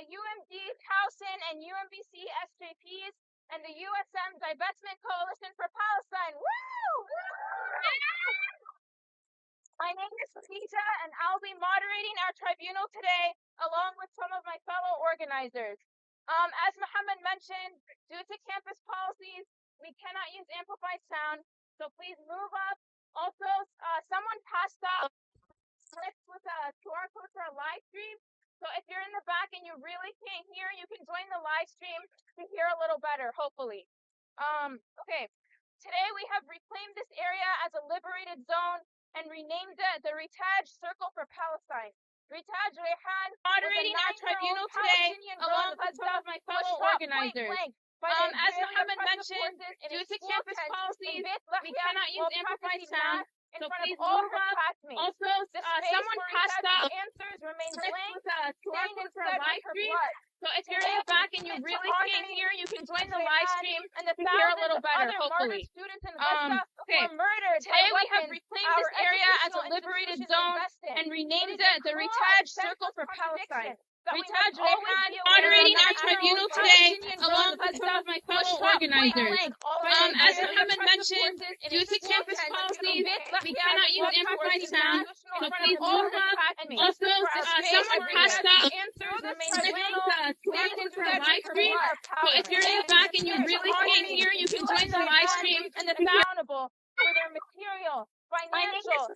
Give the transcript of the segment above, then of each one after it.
UMD, Towson, and UMBC SJPs, and the USM Divestment Coalition for Palestine. Woo! My name is Peter, and I'll be moderating our tribunal today, along with some of my fellow organizers. As Muhammad mentioned, due to campus policies, we cannot use amplified sound, so please move up. Also, someone passed out slips with a QR code for a live stream. So if you're in the back and you really can't hear, you can join the live stream to hear a little better, hopefully. Okay. Today we have reclaimed this area as a liberated zone and renamed it the Ritaj Circle for Palestine. Ritaj Rehan moderating our tribunal today, along with some of my fellow organizers. As Muhammad mentioned, due to campus policies, we cannot use amplified sound, so please move up. Also, someone passed out answers remain blank, for a live stream. So if you're in the back and you really can't hear, you can join the live stream to hear a little better, hopefully. Okay. Today we have reclaimed this area as a liberated zone and renamed it the Ritaj Circle for Palestine. Ritaj Rehan moderating our tribunal today, along with some of my fellow organizers. As Muhammad mentioned, due to campus policies, we cannot use amplified sound, so please move up. Also, someone passed out for a live stream, so if you're in the back and you really can't hear, you can join the live stream and accountable for their material, financial,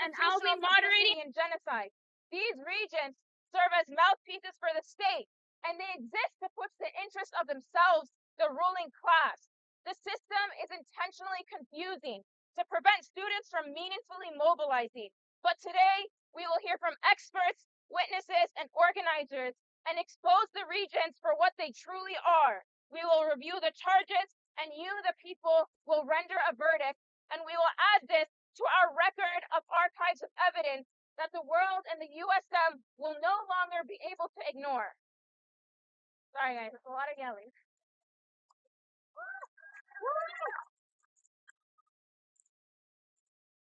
and I'll be moderating and genocide. These regions serve as mouthpieces for the state, and they exist to push the interests of themselves, the ruling class. The system is intentionally confusing to prevent students from meaningfully mobilizing. But today, we will hear from experts, witnesses, and organizers and expose the regions for what they truly are. We will review the charges, and you, the people, will render a verdict, and we will add this to our record of archives of evidence that the world and the USM will no longer be able to ignore. Sorry guys, it's a lot of yelling.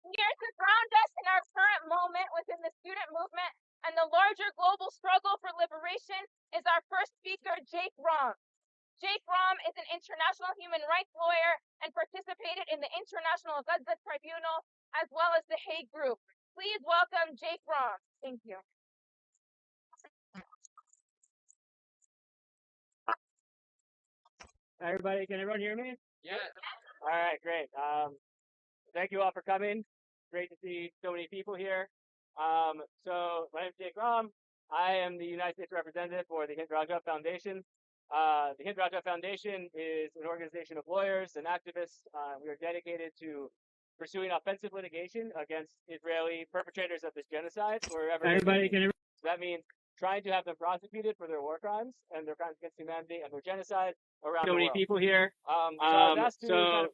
Here to ground us in our current moment within the student movement and the larger global struggle for liberation is our first speaker, Jake Rom. Jake Rom is an international human rights lawyer and participated in the International Gaza Tribunal as well as the Hague Group. Please welcome Jake Rom. Thank you. Everybody, can everyone hear me? Yeah. All right, great. Thank you all for coming. Great to see so many people here. So my name is Jake Rom. I am the United States representative for the Hind Raja Foundation. The Hind Raja Foundation is an organization of lawyers and activists. We are dedicated to pursuing offensive litigation against Israeli perpetrators of this genocide wherever. Everybody, can that means trying to have them prosecuted for their war crimes and their crimes against humanity and their genocide around the world. So many people here. So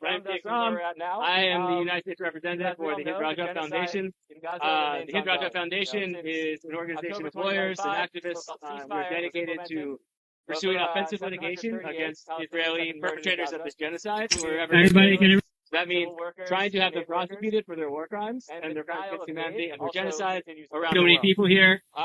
I'm Jake Rom. I am the United States representative for the Hind Raja Foundation. The Hind Raja Foundation is an organization of lawyers and activists. We're dedicated to pursuing offensive litigation against Israeli perpetrators of this genocide wherever. Everybody can. That means trying to have them prosecuted for their war crimes and their crimes against humanity and their genocide around the world. So many people here. So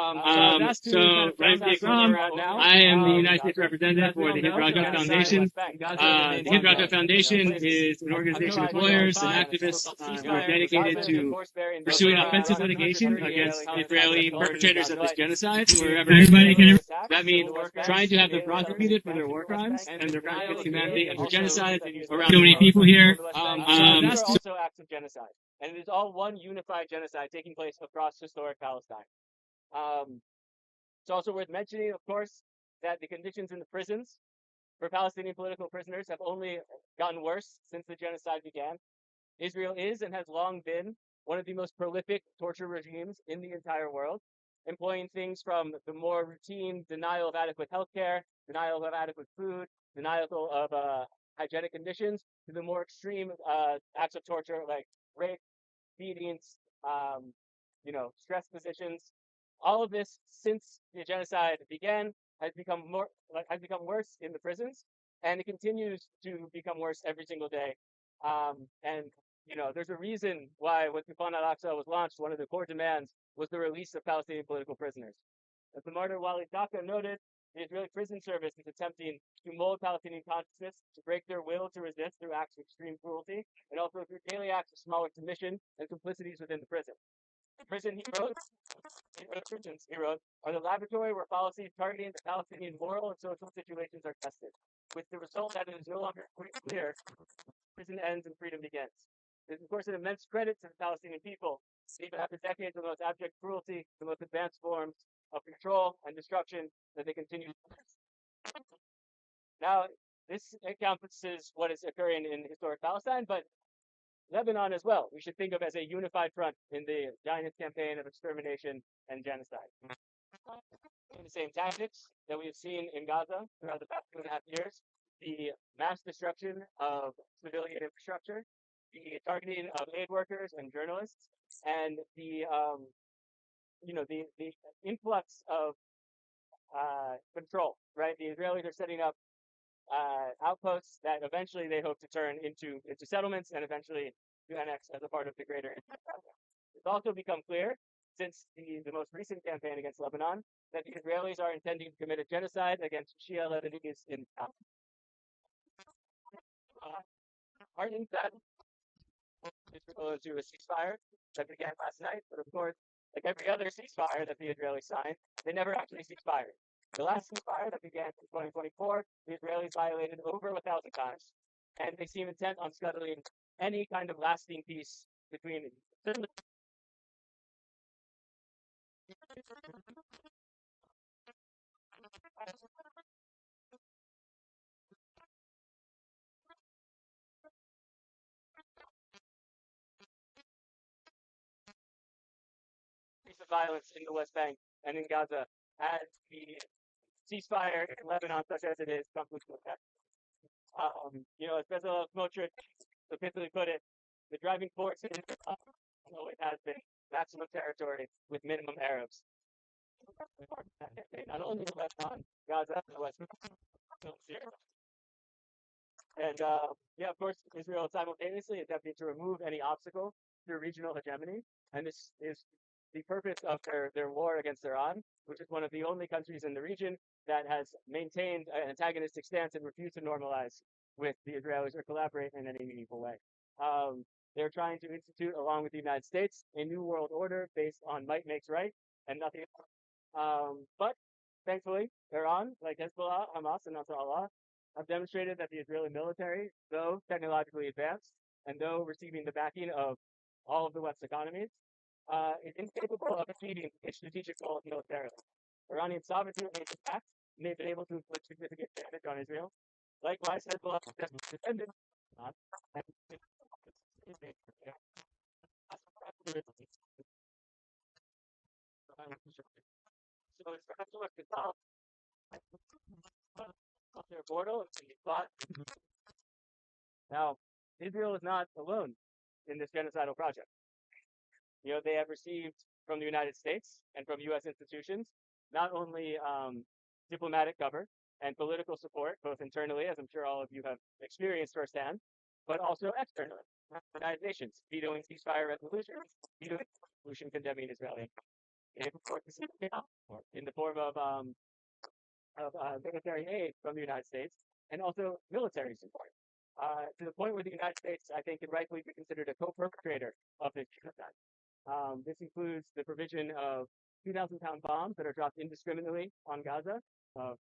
I'm Jake Rom. I am the United States representative for the Hind Raja Foundation. The Hind Raja Foundation is an organization of lawyers and activists. We're dedicated to pursuing offensive litigation against Israeli perpetrators of this genocide wherever. Everybody can. That means trying to have them prosecuted for their war crimes and their crimes against humanity and their genocide around So many people here. That's also acts of genocide, and it is all one unified genocide taking place across historic Palestine. It's also worth mentioning, of course, that the conditions in the prisons for Palestinian political prisoners have only gotten worse since the genocide began. Israel is and has long been one of the most prolific torture regimes in the entire world, employing things from the more routine denial of adequate health care, denial of adequate food, denial of hygienic conditions, to the more extreme acts of torture like rape, beatings, stress positions. All of this, since the genocide began, has become worse in the prisons, and it continues to become worse every single day. There's a reason why when Tufan al-Aqsa was launched, one of the core demands was the release of Palestinian political prisoners. As the martyr Walid Daka noted, The Israeli prison service is attempting to mold Palestinian consciousness, to break their will to resist through acts of extreme cruelty, and also through daily acts of smaller submission and complicities within the prison. The prison, he wrote, are the laboratory where policies targeting the Palestinian moral and social situations are tested, with the result that it is no longer clear prison ends and freedom begins. It is, of course, an immense credit to the Palestinian people, even after decades of the most abject cruelty, the most advanced forms of control and destruction, that they continue. Now, this encompasses what is occurring in historic Palestine, but Lebanon as well, we should think of as a unified front in the Zionist campaign of extermination and genocide. In the same tactics that we have seen in Gaza throughout the past 2.5 years, the mass destruction of civilian infrastructure, the targeting of aid workers and journalists, and the influx of control. Right, the Israelis are setting up outposts that eventually they hope to turn into settlements and eventually to annex as a part of the greater. It's also become clear since the most recent campaign against Lebanon that the Israelis are intending to commit a genocide against Shia Lebanese in hardening that Israel into a ceasefire that began last night, but of course, like every other ceasefire that the Israelis signed, they never actually ceasefire. The last ceasefire that began in 2024, the Israelis violated over 1,000 times, and they seem intent on scuttling any kind of lasting peace between piece of violence in the West Bank and in Gaza as the ceasefire in Lebanon, such as it is, comes into effect. As Bezalel Smotrich so put it, the driving force in always has been maximum territory with minimum Arabs. Not only in Lebanon, Gaza, and the West Bank, and of course, Israel is simultaneously attempting to remove any obstacle to regional hegemony, and this is the purpose of their war against Iran, which is one of the only countries in the region that has maintained an antagonistic stance and refused to normalize with the Israelis or collaborate in any meaningful way. They're trying to institute, along with the United States, a new world order based on might makes right and nothing else. But thankfully, Iran, like Hezbollah, Hamas, and Nasrallah, have demonstrated that the Israeli military, though technologically advanced and though receiving the backing of all of the West economies, is incapable of achieving its strategic goals militarily. Iranian sovereignty remains intact, and they've been able to inflict significant damage on Israel. Likewise, Hezbollah has defended so it's perhaps worth to tell their border and fought. Now, Israel is not alone in this genocidal project. They have received from the United States and from U.S. institutions not only diplomatic cover and political support, both internally, as I'm sure all of you have experienced firsthand, but also externally. The United Nations vetoing ceasefire resolutions, vetoing resolution condemning Israeli in the form of military aid from the United States and also military support. To the point where the United States, I think, can rightfully be considered a co-perpetrator of this genocide. This includes the provision of 2,000-pound bombs that are dropped indiscriminately on Gaza,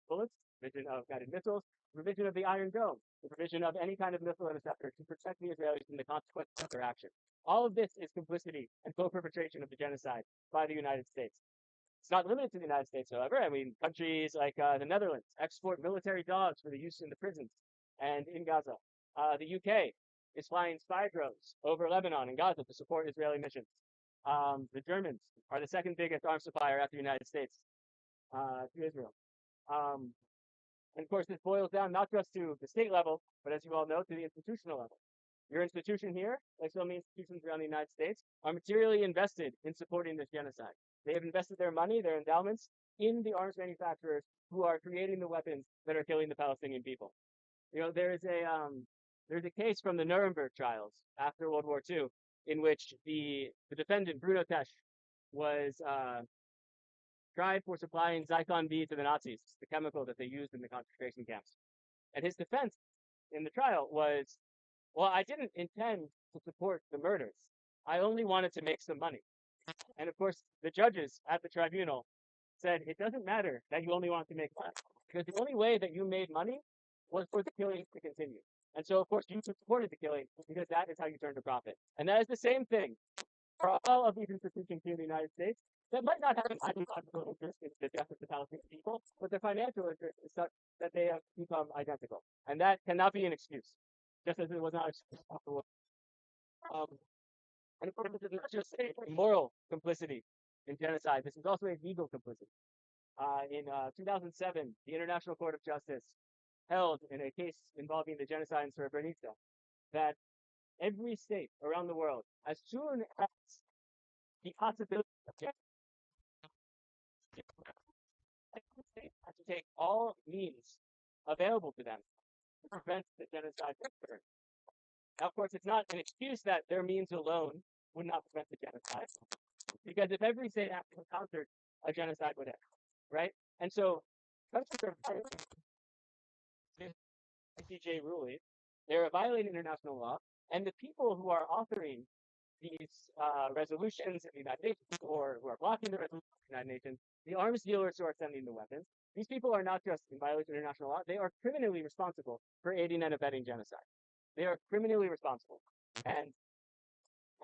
bullets, provision of guided missiles, provision of the Iron Dome, the provision of any kind of missile interceptor to protect the Israelis from the consequences of their action. All of this is complicity and co-perpetration of the genocide by the United States. It's not limited to the United States, however. I mean, countries like the Netherlands export military dogs for the use in the prisons and in Gaza. The UK is flying spy drones over Lebanon and Gaza to support Israeli missions. The Germans are the second biggest arms supplier after the United States to Israel. And of course, this boils down not just to the state level, but as you all know, to the institutional level. Your institution here, like so many institutions around the United States, are materially invested in supporting this genocide. They have invested their money, their endowments, in the arms manufacturers who are creating the weapons that are killing the Palestinian people. There's a case from the Nuremberg trials after World War II in which the defendant, Bruno Tesch, was tried for supplying Zyklon B to the Nazis, the chemical that they used in the concentration camps. And his defense in the trial was, well, I didn't intend to support the murders. I only wanted to make some money. And of course, the judges at the tribunal said it doesn't matter that you only wanted to make money, because the only way that you made money was for the killings to continue. And so, of course, you supported the killing because that is how you turned a profit. And that is the same thing for all of these institutions here in the United States that might not have an ideological interest in the death of the Palestinian people, but their financial interest is such that they have become identical. And that cannot be an excuse, just as it was not an excuse afterwards. And of course, this is not just a moral complicity in genocide, this is also a legal complicity. In 2007, the International Court of Justice held in a case involving the genocide in Srebrenica that every state around the world, as soon as the possibility of genocide, every state has to take all means available to them to prevent the genocide from occurring. Now, of course, it's not an excuse that their means alone would not prevent the genocide, because if every state actually encountered a genocide would end, right? And so countries are violating ICJ ruling, they're violating international law, and the people who are authoring these resolutions in the United Nations, or who are blocking the resolutions in the United Nations, the arms dealers who are sending the weapons, these people are not just in violation of international law, they are criminally responsible for aiding and abetting genocide. They are criminally responsible. And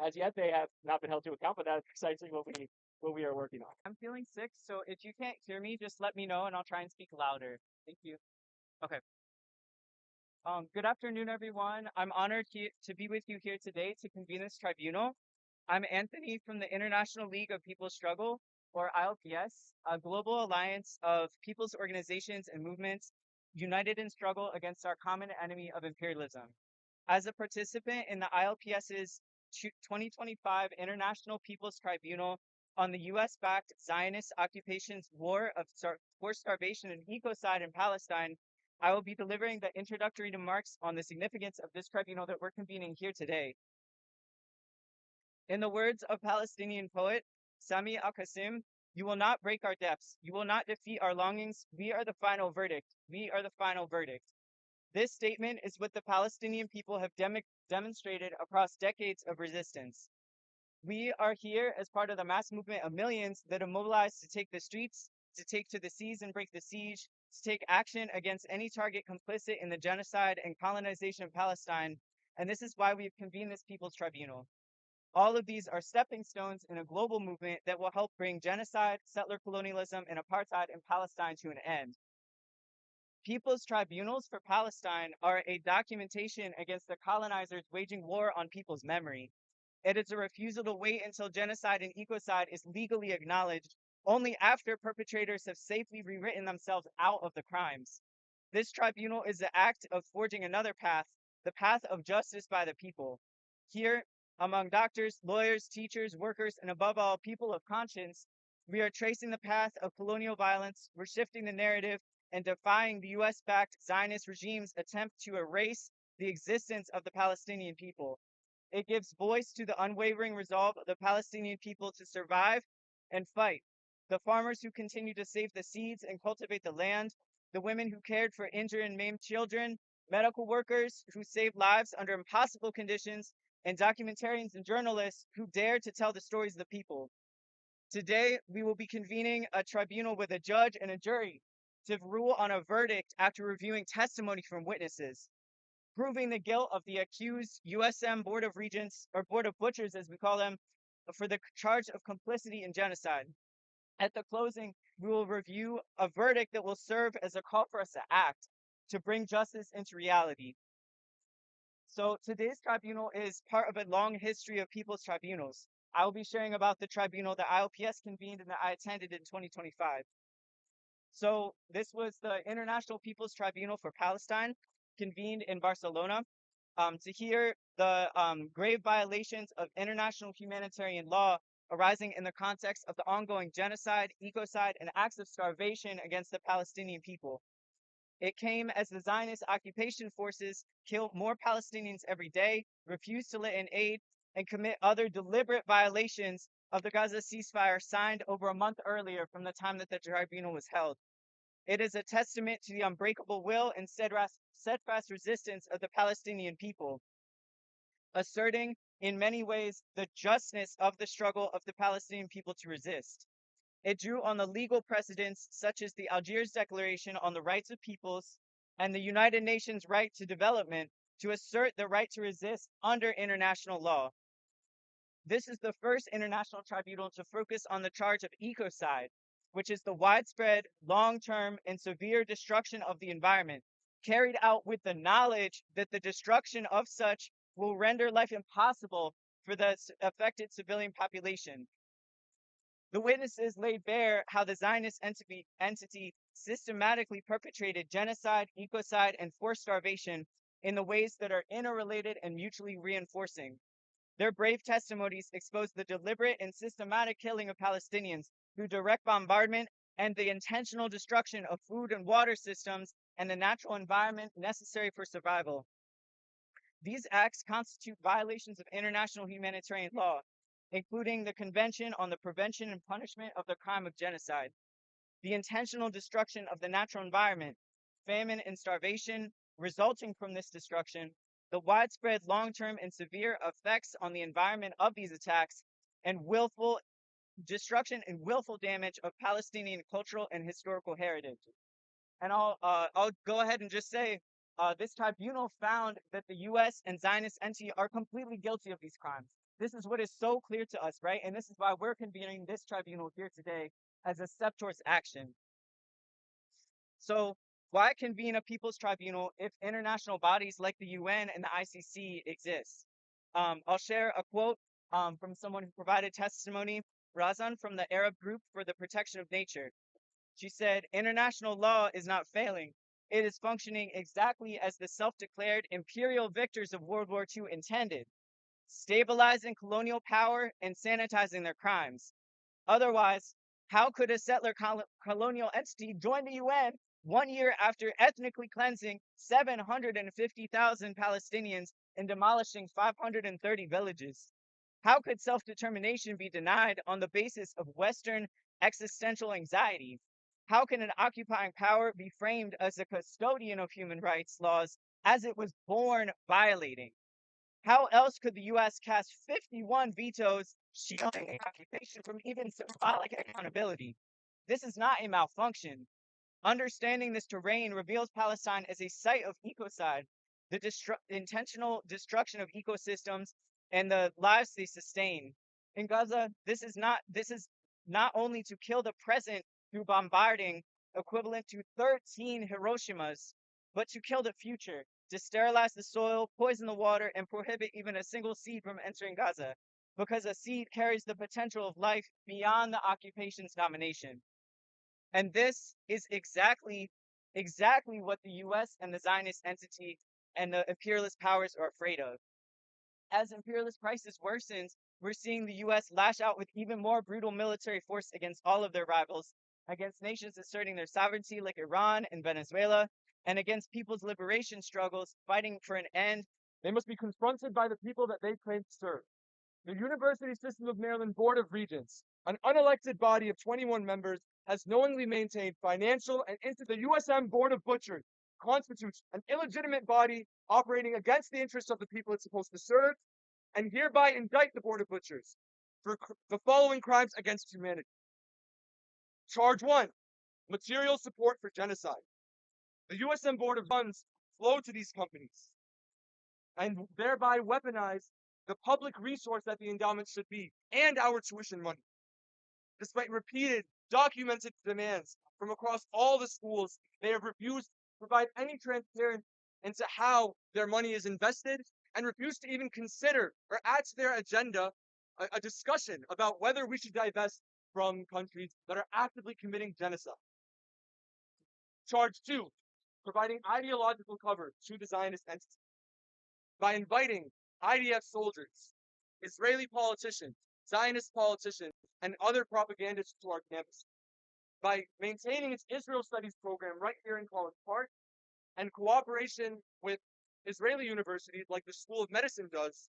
as yet, they have not been held to account, but that is precisely what we are working on. I'm feeling sick, so if you can't hear me, just let me know and I'll try and speak louder. Thank you. Okay. Good afternoon, everyone. I'm honored to be with you here today to convene this tribunal. I'm Anthony from the International League of People's Struggle, or ILPS, a global alliance of people's organizations and movements united in struggle against our common enemy of imperialism. As a participant in the ILPS's 2025 International People's Tribunal on the US-backed Zionist occupation's war of forced starvation and ecocide in Palestine, I will be delivering the introductory remarks on the significance of this tribunal that we're convening here today. In the words of Palestinian poet Sami al-Qasim, "You will not break our depths. You will not defeat our longings. We are the final verdict. We are the final verdict." This statement is what the Palestinian people have demonstrated across decades of resistance. We are here as part of the mass movement of millions that have mobilized to take the streets, to take to the seas and break the siege, to take action against any target complicit in the genocide and colonization of Palestine, and this is why we've convened this People's Tribunal. All of these are stepping stones in a global movement that will help bring genocide, settler colonialism, and apartheid in Palestine to an end. People's Tribunals for Palestine are a documentation against the colonizers waging war on people's memory. It is a refusal to wait until genocide and ecocide is legally acknowledged only after perpetrators have safely rewritten themselves out of the crimes. This tribunal is the act of forging another path, the path of justice by the people. Here, among doctors, lawyers, teachers, workers, and above all, people of conscience, we are tracing the path of colonial violence, we're shifting the narrative, and defying the US-backed Zionist regime's attempt to erase the existence of the Palestinian people. It gives voice to the unwavering resolve of the Palestinian people to survive and fight. The farmers who continue to save the seeds and cultivate the land, the women who cared for injured and maimed children, medical workers who saved lives under impossible conditions, and documentarians and journalists who dare to tell the stories of the people. Today, we will be convening a tribunal with a judge and a jury to rule on a verdict after reviewing testimony from witnesses, proving the guilt of the accused USM Board of Regents, or Board of Butchers as we call them, for the charge of complicity in genocide. At the closing, we will review a verdict that will serve as a call for us to act, to bring justice into reality. So today's tribunal is part of a long history of people's tribunals. I will be sharing about the tribunal that ILPS convened and that I attended in 2025. So this was the International People's Tribunal for Palestine, convened in Barcelona, to hear the grave violations of international humanitarian law arising in the context of the ongoing genocide, ecocide, and acts of starvation against the Palestinian people. It came as the Zionist occupation forces kill more Palestinians every day, refuse to let in aid, and commit other deliberate violations of the Gaza ceasefire signed over a month earlier from the time that the tribunal was held. It is a testament to the unbreakable will and steadfast resistance of the Palestinian people, asserting in many ways the justness of the struggle of the Palestinian people to resist. It drew on the legal precedents such as the Algiers Declaration on the Rights of Peoples and the United Nations Right to Development to assert the right to resist under international law. This is the first international tribunal to focus on the charge of ecocide, which is the widespread, long-term, and severe destruction of the environment, carried out with the knowledge that the destruction of such will render life impossible for the affected civilian population. The witnesses laid bare how the Zionist entity systematically perpetrated genocide, ecocide, and forced starvation in the ways that are interrelated and mutually reinforcing. Their brave testimonies expose the deliberate and systematic killing of Palestinians through direct bombardment and the intentional destruction of food and water systems and the natural environment necessary for survival. These acts constitute violations of international humanitarian law, including the Convention on the Prevention and Punishment of the Crime of Genocide, the intentional destruction of the natural environment, famine and starvation resulting from this destruction, the widespread long-term and severe effects on the environment of these attacks, and willful destruction and willful damage of Palestinian cultural and historical heritage. And I'll go ahead and just say, this tribunal found that the U.S. and Zionist entity are completely guilty of these crimes. This is what is so clear to us, right? And this is why we're convening this tribunal here today as a step towards action. So why convene a people's tribunal if international bodies like the UN and the ICC exist? I'll share a quote from someone who provided testimony, Razan from the Arab Group for the Protection of Nature. She said, "International law is not failing. It is functioning exactly as the self-declared imperial victors of World War II intended, stabilizing colonial power and sanitizing their crimes. Otherwise, how could a settler colonial entity join the UN 1 year after ethnically cleansing 750,000 Palestinians and demolishing 530 villages? How could self-determination be denied on the basis of Western existential anxiety? How can an occupying power be framed as a custodian of human rights laws as it was born violating? How else could the U.S. cast 51 vetoes shielding the occupation from even symbolic accountability? This is not a malfunction. Understanding this terrain reveals Palestine as a site of ecocide, the intentional destruction of ecosystems and the lives they sustain. In Gaza, this is not only to kill the present through bombarding, equivalent to 13 Hiroshimas, but to kill the future, to sterilize the soil, poison the water, and prohibit even a single seed from entering Gaza, because a seed carries the potential of life beyond the occupation's domination. And this is exactly what the U.S. and the Zionist entity and the imperialist powers are afraid of. As imperialist crisis worsens, we're seeing the U.S. lash out with even more brutal military force against all of their rivals, against nations asserting their sovereignty like Iran and Venezuela, and against people's liberation struggles fighting for an end. They must be confronted by the people that they claim to serve. The University System of Maryland Board of Regents, an unelected body of 21 members, has knowingly maintained financial and into the USM Board of Butchers constitutes an illegitimate body operating against the interests of the people it's supposed to serve, and hereby indict the Board of Butchers for the following crimes against humanity. Charge 1, material support for genocide. The USM Board of Funds flow to these companies and thereby weaponize the public resource that the endowment should be and our tuition money. Despite repeated, documented demands from across all the schools, they have refused to provide any transparency into how their money is invested and refused to even consider or add to their agenda a discussion about whether we should divest from countries that are actively committing genocide. Charge 2, providing ideological cover to the Zionist entity by inviting IDF soldiers, Israeli politicians, Zionist politicians, and other propagandists to our campus. By maintaining its Israel Studies program right here in College Park, and cooperation with Israeli universities like the School of Medicine does,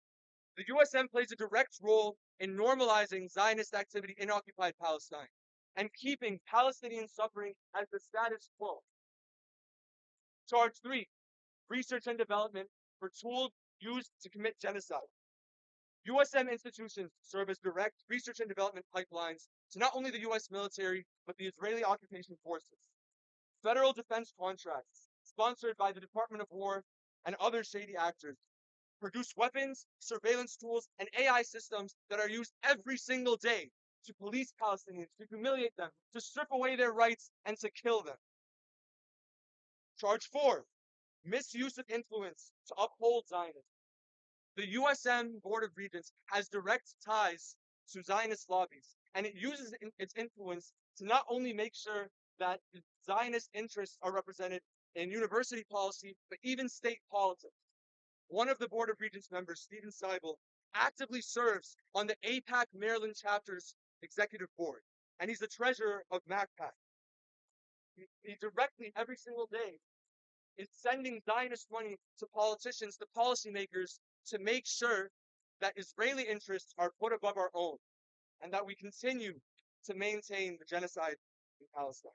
The USM plays a direct role in normalizing Zionist activity in occupied Palestine and keeping Palestinian suffering as the status quo. Charge 3, research and development for tools used to commit genocide. USM institutions serve as direct research and development pipelines to not only the US military, but the Israeli occupation forces. Federal defense contracts, sponsored by the Department of War and other shady actors, produce weapons, surveillance tools, and AI systems that are used every single day to police Palestinians, to humiliate them, to strip away their rights, and to kill them. Charge 4, misuse of influence to uphold Zionism. The USM Board of Regents has direct ties to Zionist lobbies, and it uses its influence to not only make sure that Zionist interests are represented in university policy, but even state politics. One of the Board of Regents members, Stephen Seibel, actively serves on the APAC Maryland chapter's executive board, and he's the treasurer of MACPAC. He directly, every single day, is sending Zionist money to politicians, to policymakers, to make sure that Israeli interests are put above our own, and that we continue to maintain the genocide in Palestine.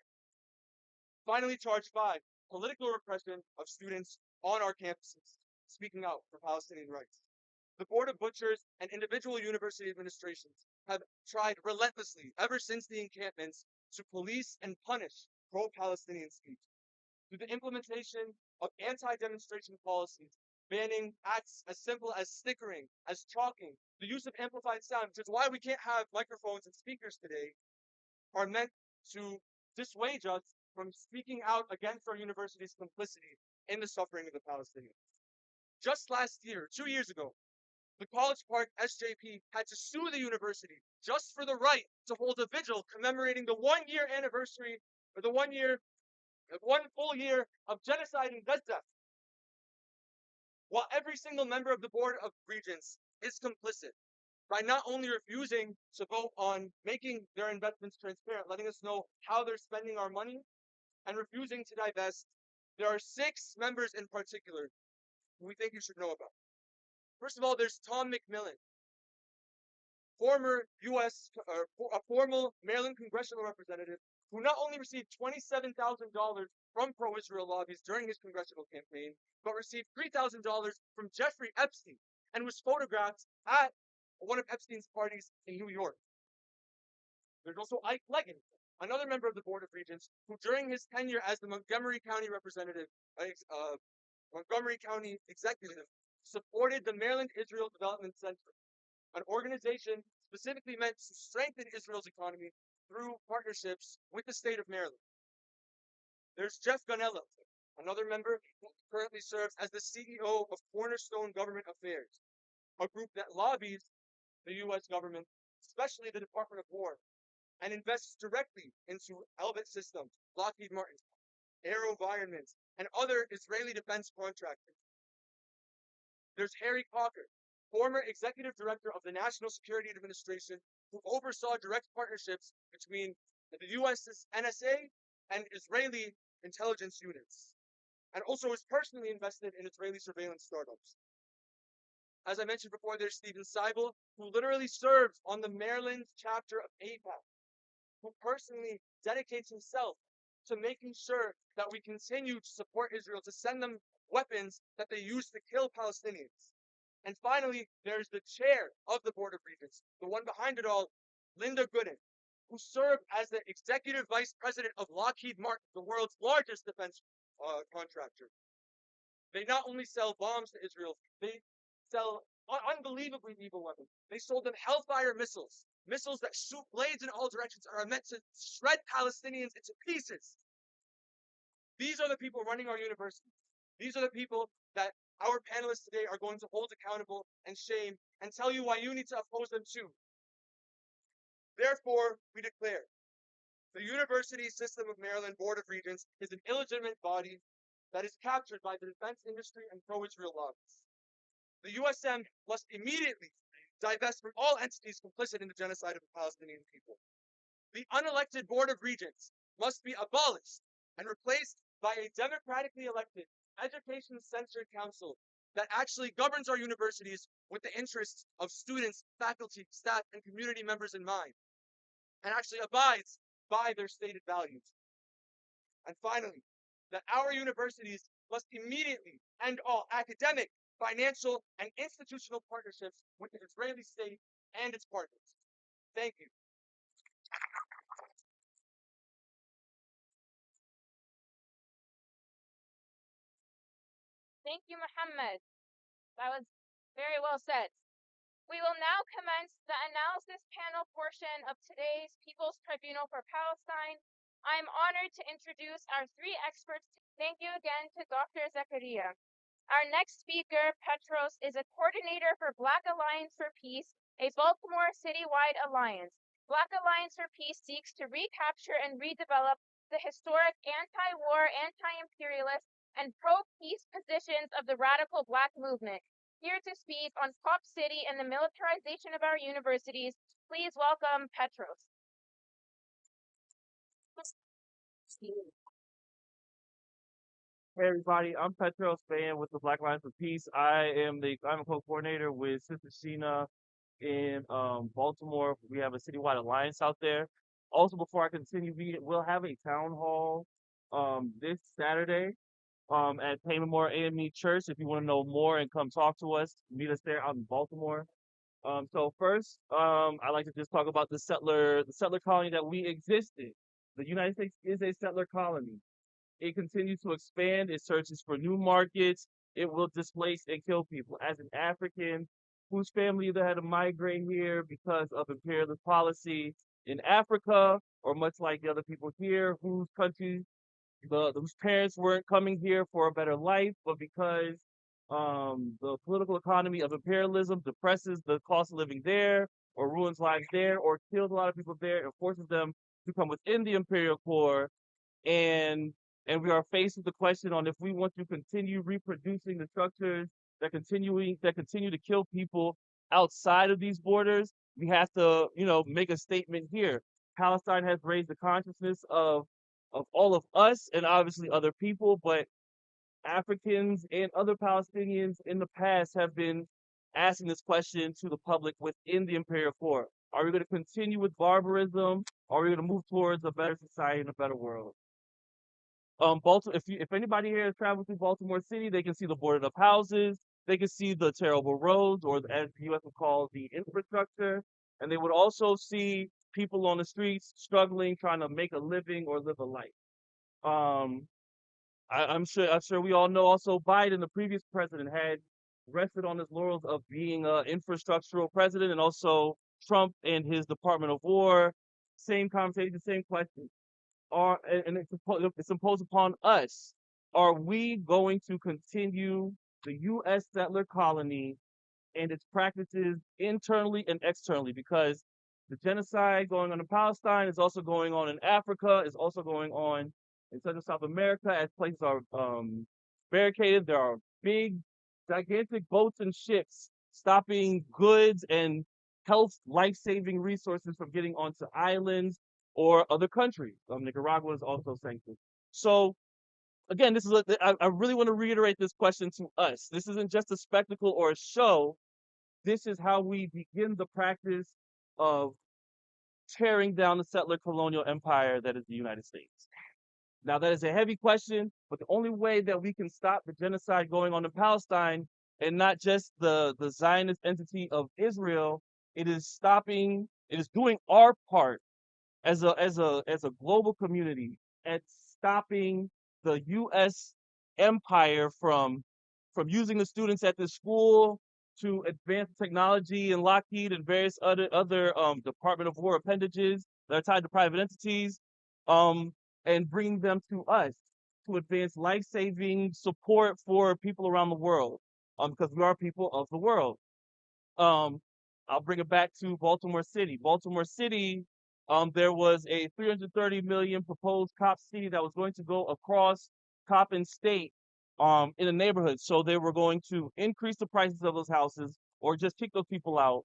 Finally, charge 5, political repression of students on our campuses, speaking out for Palestinian rights. The Board of Butchers and individual university administrations have tried relentlessly, ever since the encampments, to police and punish pro-Palestinian speech. Through the implementation of anti-demonstration policies, banning acts as simple as stickering, as chalking, the use of amplified sound, which is why we can't have microphones and speakers today, are meant to dissuade us from speaking out against our university's complicity in the suffering of the Palestinians. Just last year, 2 years ago, the College Park SJP had to sue the university just for the right to hold a vigil commemorating the 1-year anniversary, or the 1 full year of genocide in Gaza. While every single member of the Board of Regents is complicit by not only refusing to vote on making their investments transparent, letting us know how they're spending our money, and refusing to divest, there are 6 members in particular who we think you should know about. First of all, there's Tom McMillan, former a former Maryland congressional representative who not only received $27,000 from pro-Israel lobbies during his congressional campaign, but received $3,000 from Jeffrey Epstein and was photographed at one of Epstein's parties in New York. There's also Ike Leggett, another member of the Board of Regents, who during his tenure as the Montgomery County representative, Montgomery County executive, supported the Maryland Israel Development Center, an organization specifically meant to strengthen Israel's economy through partnerships with the state of Maryland. There's Jeff Gonella, another member who currently serves as the CEO of Cornerstone Government Affairs, a group that lobbies the U.S. government, especially the Department of War, and invests directly into Elbit Systems, Lockheed Martin, AeroVironment, and other Israeli defense contractors. There's Harry Cocker, former executive director of the National Security Administration, who oversaw direct partnerships between the U.S. NSA and Israeli intelligence units, and also is personally invested in Israeli surveillance startups. As I mentioned before, there's Stephen Seibel, who literally serves on the Maryland chapter of APAC, who personally dedicates himself to making sure that we continue to support Israel, to send them weapons that they use to kill Palestinians. And finally, there's the chair of the Board of Regents, the one behind it all, Linda Gooden, who served as the executive vice president of Lockheed Martin, the world's largest defense contractor. They not only sell bombs to Israel, they sell unbelievably evil weapons. They sold them Hellfire missiles, missiles that shoot blades in all directions and are meant to shred Palestinians into pieces. These are the people running our universities. These are the people that our panelists today are going to hold accountable and shame and tell you why you need to oppose them too. Therefore, we declare the University System of Maryland Board of Regents is an illegitimate body that is captured by the defense industry and pro-Israel lobbies. The USM must immediately divest from all entities complicit in the genocide of the Palestinian people. The unelected Board of Regents must be abolished and replaced by a democratically elected education-censored council that actually governs our universities with the interests of students, faculty, staff, and community members in mind, and actually abides by their stated values. And finally, that our universities must immediately end all academic, financial, and institutional partnerships with the Israeli state and its partners. Thank you. Thank you, Muhammad. That was very well said. We will now commence the analysis panel portion of today's People's Tribunal for Palestine. I am honored to introduce our three experts. Thank you again to Dr. Zakaria. Our next speaker, Petros, is a coordinator for Black Alliance for Peace, a Baltimore citywide alliance. Black Alliance for Peace seeks to recapture and redevelop the historic anti-war, anti-imperialist, and pro-peace positions of the radical Black movement. Here to speak on Pop City and the militarization of our universities, please welcome Petros. Hey everybody, I'm Petros Fan with the Black Alliance for Peace. I'm a co-coordinator with Sister Sheena in Baltimore. We have a citywide alliance out there. Also, before I continue, we'll have a town hall this Saturday at Paymore AME Church. If you want to know more and come talk to us, meet us there out in Baltimore. So first, I'd like to just talk about the settler colony that we existed. The United States is a settler colony. It continues to expand. It searches for new markets. It will displace and kill people. As an African whose family either had to migrate here because of imperialist policy in Africa, or much like the other people here, whose countries, whose parents weren't coming here for a better life, but because the political economy of imperialism depresses the cost of living there, or ruins lives there, or kills a lot of people there, and forces them to come within the imperial core, and we are faced with the question on if we want to continue reproducing the structures that continue to kill people outside of these borders. We have to, make a statement here. Palestine has raised the consciousness of all of us and obviously other people, but Africans and other Palestinians in the past have been asking this question to the public within the imperial core. Are we going to continue with barbarism? Or are we going to move towards a better society and a better world? Baltimore. If anybody here has traveled through Baltimore City, they can see the boarded up houses. They can see the terrible roads, or as the U.S. would call the infrastructure, and they would also see people on the streets struggling, trying to make a living or live a life. I'm sure we all know. Also, Biden, the previous president, had rested on his laurels of being an infrastructural president, and also Trump and his Department of War. Same conversation, same question. It's imposed upon us. Are we going to continue the U.S. settler colony and its practices internally and externally? Because the genocide going on in Palestine is also going on in Africa, is also going on in Central South America, as places are barricaded. There are big, gigantic boats and ships stopping goods and health, life-saving resources from getting onto islands or other countries. Nicaragua is also sanctioned. So again, I really want to reiterate this question to us. This isn't just a spectacle or a show. This is how we begin the practice of tearing down the settler colonial empire that is the United States. Now, that is a heavy question, but the only way that we can stop the genocide going on in Palestine, and not just the Zionist entity of Israel, it is doing our part as a global community at stopping the U.S. empire from using the students at this school to advance technology and Lockheed and various other Department of War appendages that are tied to private entities, and bringing them to us to advance life-saving support for people around the world, because we are people of the world. I'll bring it back to Baltimore City. Baltimore City, there was a $330 million proposed cop city that was going to go across Coppin State in a neighborhood. So they were going to increase the prices of those houses, or just kick those people out,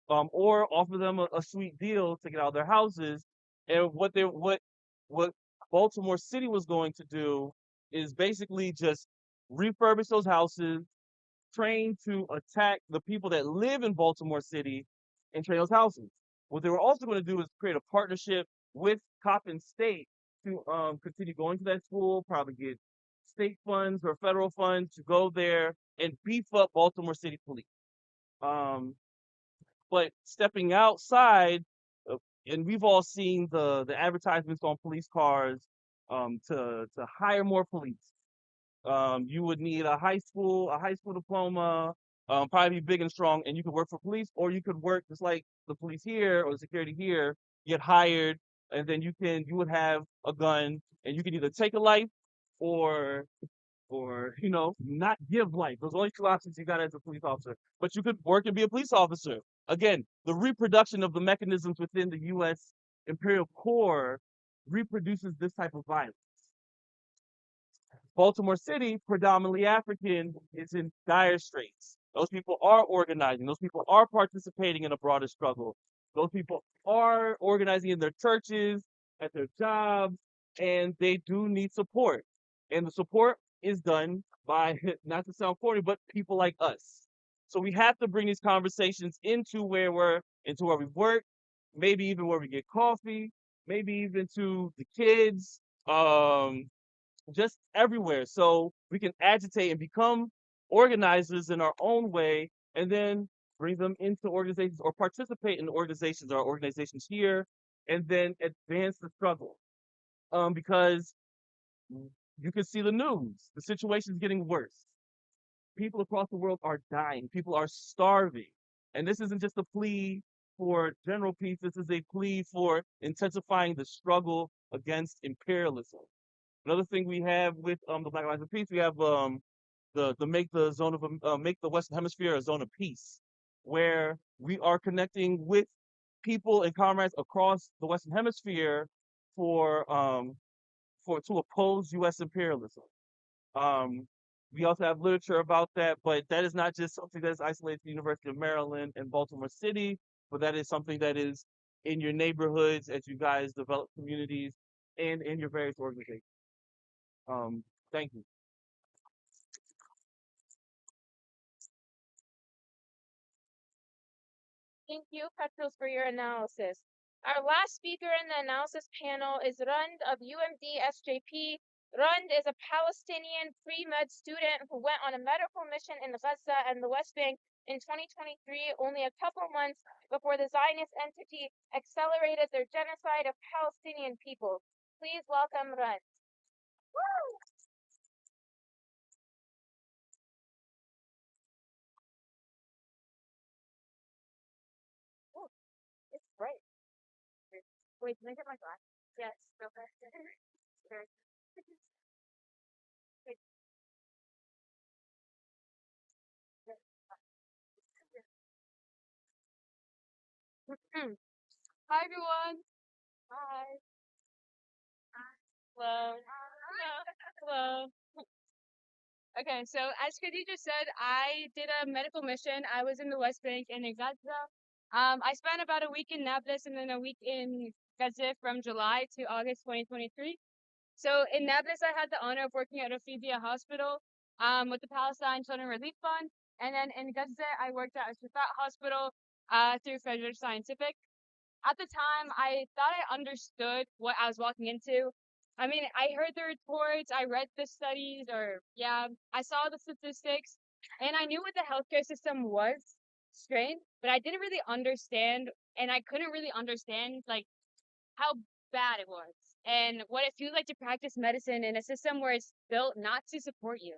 or offer them a sweet deal to get out of their houses. And what Baltimore City was going to do is basically just refurbish those houses, trained to attack the people that live in Baltimore City and train those houses. What they were also going to do is create a partnership with Coppin State to continue going to that school, probably get state funds or federal funds to go there and beef up Baltimore City police. Um, but stepping outside, uh, and we've all seen the advertisements on police cars to hire more police. You would need a high school diploma, probably be big and strong, and you could work for police, or you could work just like the police here or the security here, get hired, and then you would have a gun, and you could either take a life or not give life. Those are only two options you got as a police officer. But you could work and be a police officer. Again, the reproduction of the mechanisms within the U.S. Imperial Corps reproduces this type of violence. Baltimore City, predominantly African, is in dire straits. Those people are organizing. Those people are participating in a broader struggle. Those people are organizing in their churches, at their jobs, and they do need support. And the support is done by, not to sound corny, but people like us. So we have to bring these conversations into where we work, maybe even where we get coffee, maybe even to the kids. Just everywhere. So we can agitate and become organizers in our own way and then bring them into organizations or participate in organizations or organizations here and then advance the struggle. Because you can see the news. The situation is getting worse. People across the world are dying. People are starving. And this isn't just a plea for general peace. This is a plea for intensifying the struggle against imperialism. Another thing we have with the Black Lives of Peace, we have the make the Western Hemisphere a zone of peace, where we are connecting with people and comrades across the Western Hemisphere for to oppose U.S. imperialism. Um, we also have literature about that, but that is not just something that is isolated to the University of Maryland and Baltimore City, but that is something that is in your neighborhoods as you guys develop communities and in your various organizations. Thank you. Thank you, Petros, for your analysis. Our last speaker in the analysis panel is Rund of UMD SJP. Rund is a Palestinian pre-med student who went on a medical mission in Gaza and the West Bank in 2023, only a couple months before the Zionist entity accelerated their genocide of Palestinian people. Please welcome Rund. Woo! Oh, it's bright. Wait, can I get my glass? Yes, go fast. Sure. Hi, everyone. Hi. Hello. Hello. Okay, so as Khadija said, I did a medical mission. I was in the West Bank and in Gaza. I spent about a week in Nablus and then a week in Gaza from July to August 2023. So in Nablus, I had the honor of working at Rafidiyah Hospital with the Palestine Children Relief Fund. And then in Gaza, I worked at a Shafat Hospital through Frederick Scientific. At the time, I thought I understood what I was walking into. I mean, I heard the reports, I read the studies, or yeah, I saw the statistics, and I knew what the healthcare system was strained, but I didn't really understand, and I couldn't really understand like how bad it was and what it feels like to practice medicine in a system where it's built not to support you.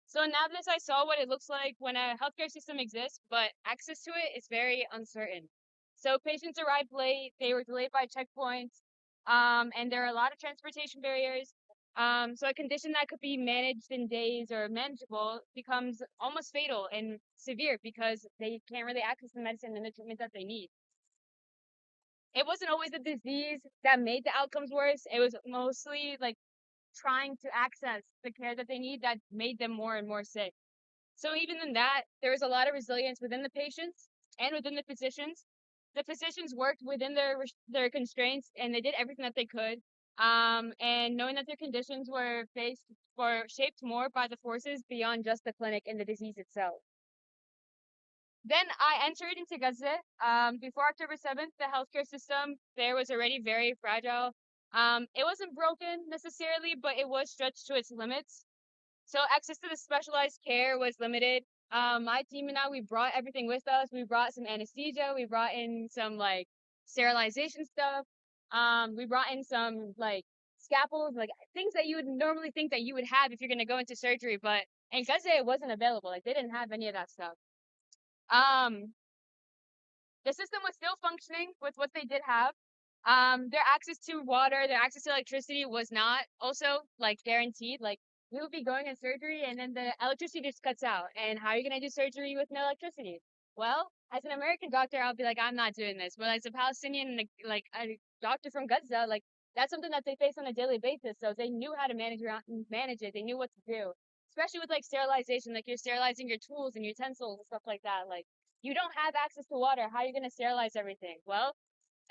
So in Nablus, I saw what it looks like when a healthcare system exists, but access to it is very uncertain. So patients arrived late, they were delayed by checkpoints, and there are a lot of transportation barriers. So a condition that could be managed in days or manageable becomes almost fatal and severe because they can't really access the medicine and the treatment that they need. It wasn't always the disease that made the outcomes worse. It was mostly like trying to access the care that they need that made them more and more sick. So even in that, there was a lot of resilience within the patients and within the physicians. The physicians worked within their constraints and they did everything that they could. and knowing that their conditions were shaped more by the forces beyond just the clinic and the disease itself. Then I entered into Gaza. Before October 7th, the healthcare system there was already very fragile. It wasn't broken necessarily, but it was stretched to its limits. So access to the specialized care was limited. My team and I, we brought everything with us. We brought some anesthesia. We brought in some like sterilization stuff. We brought in some like scalpels, like things that you would normally think that you would have if you're gonna go into surgery. But in Gaza, it wasn't available. Like they didn't have any of that stuff. The system was still functioning with what they did have. Their access to water, their access to electricity was not also like guaranteed. Like we would be going in surgery and then the electricity just cuts out. And how are you gonna do surgery with no electricity? Well, as an American doctor, I'll be like, I'm not doing this. But as a Palestinian, like a doctor from Gaza, like that's something that they face on a daily basis. So they knew how to manage it. They knew what to do, especially with like sterilization. Like you're sterilizing your tools and utensils and stuff like that. Like you don't have access to water. How are you going to sterilize everything? Well,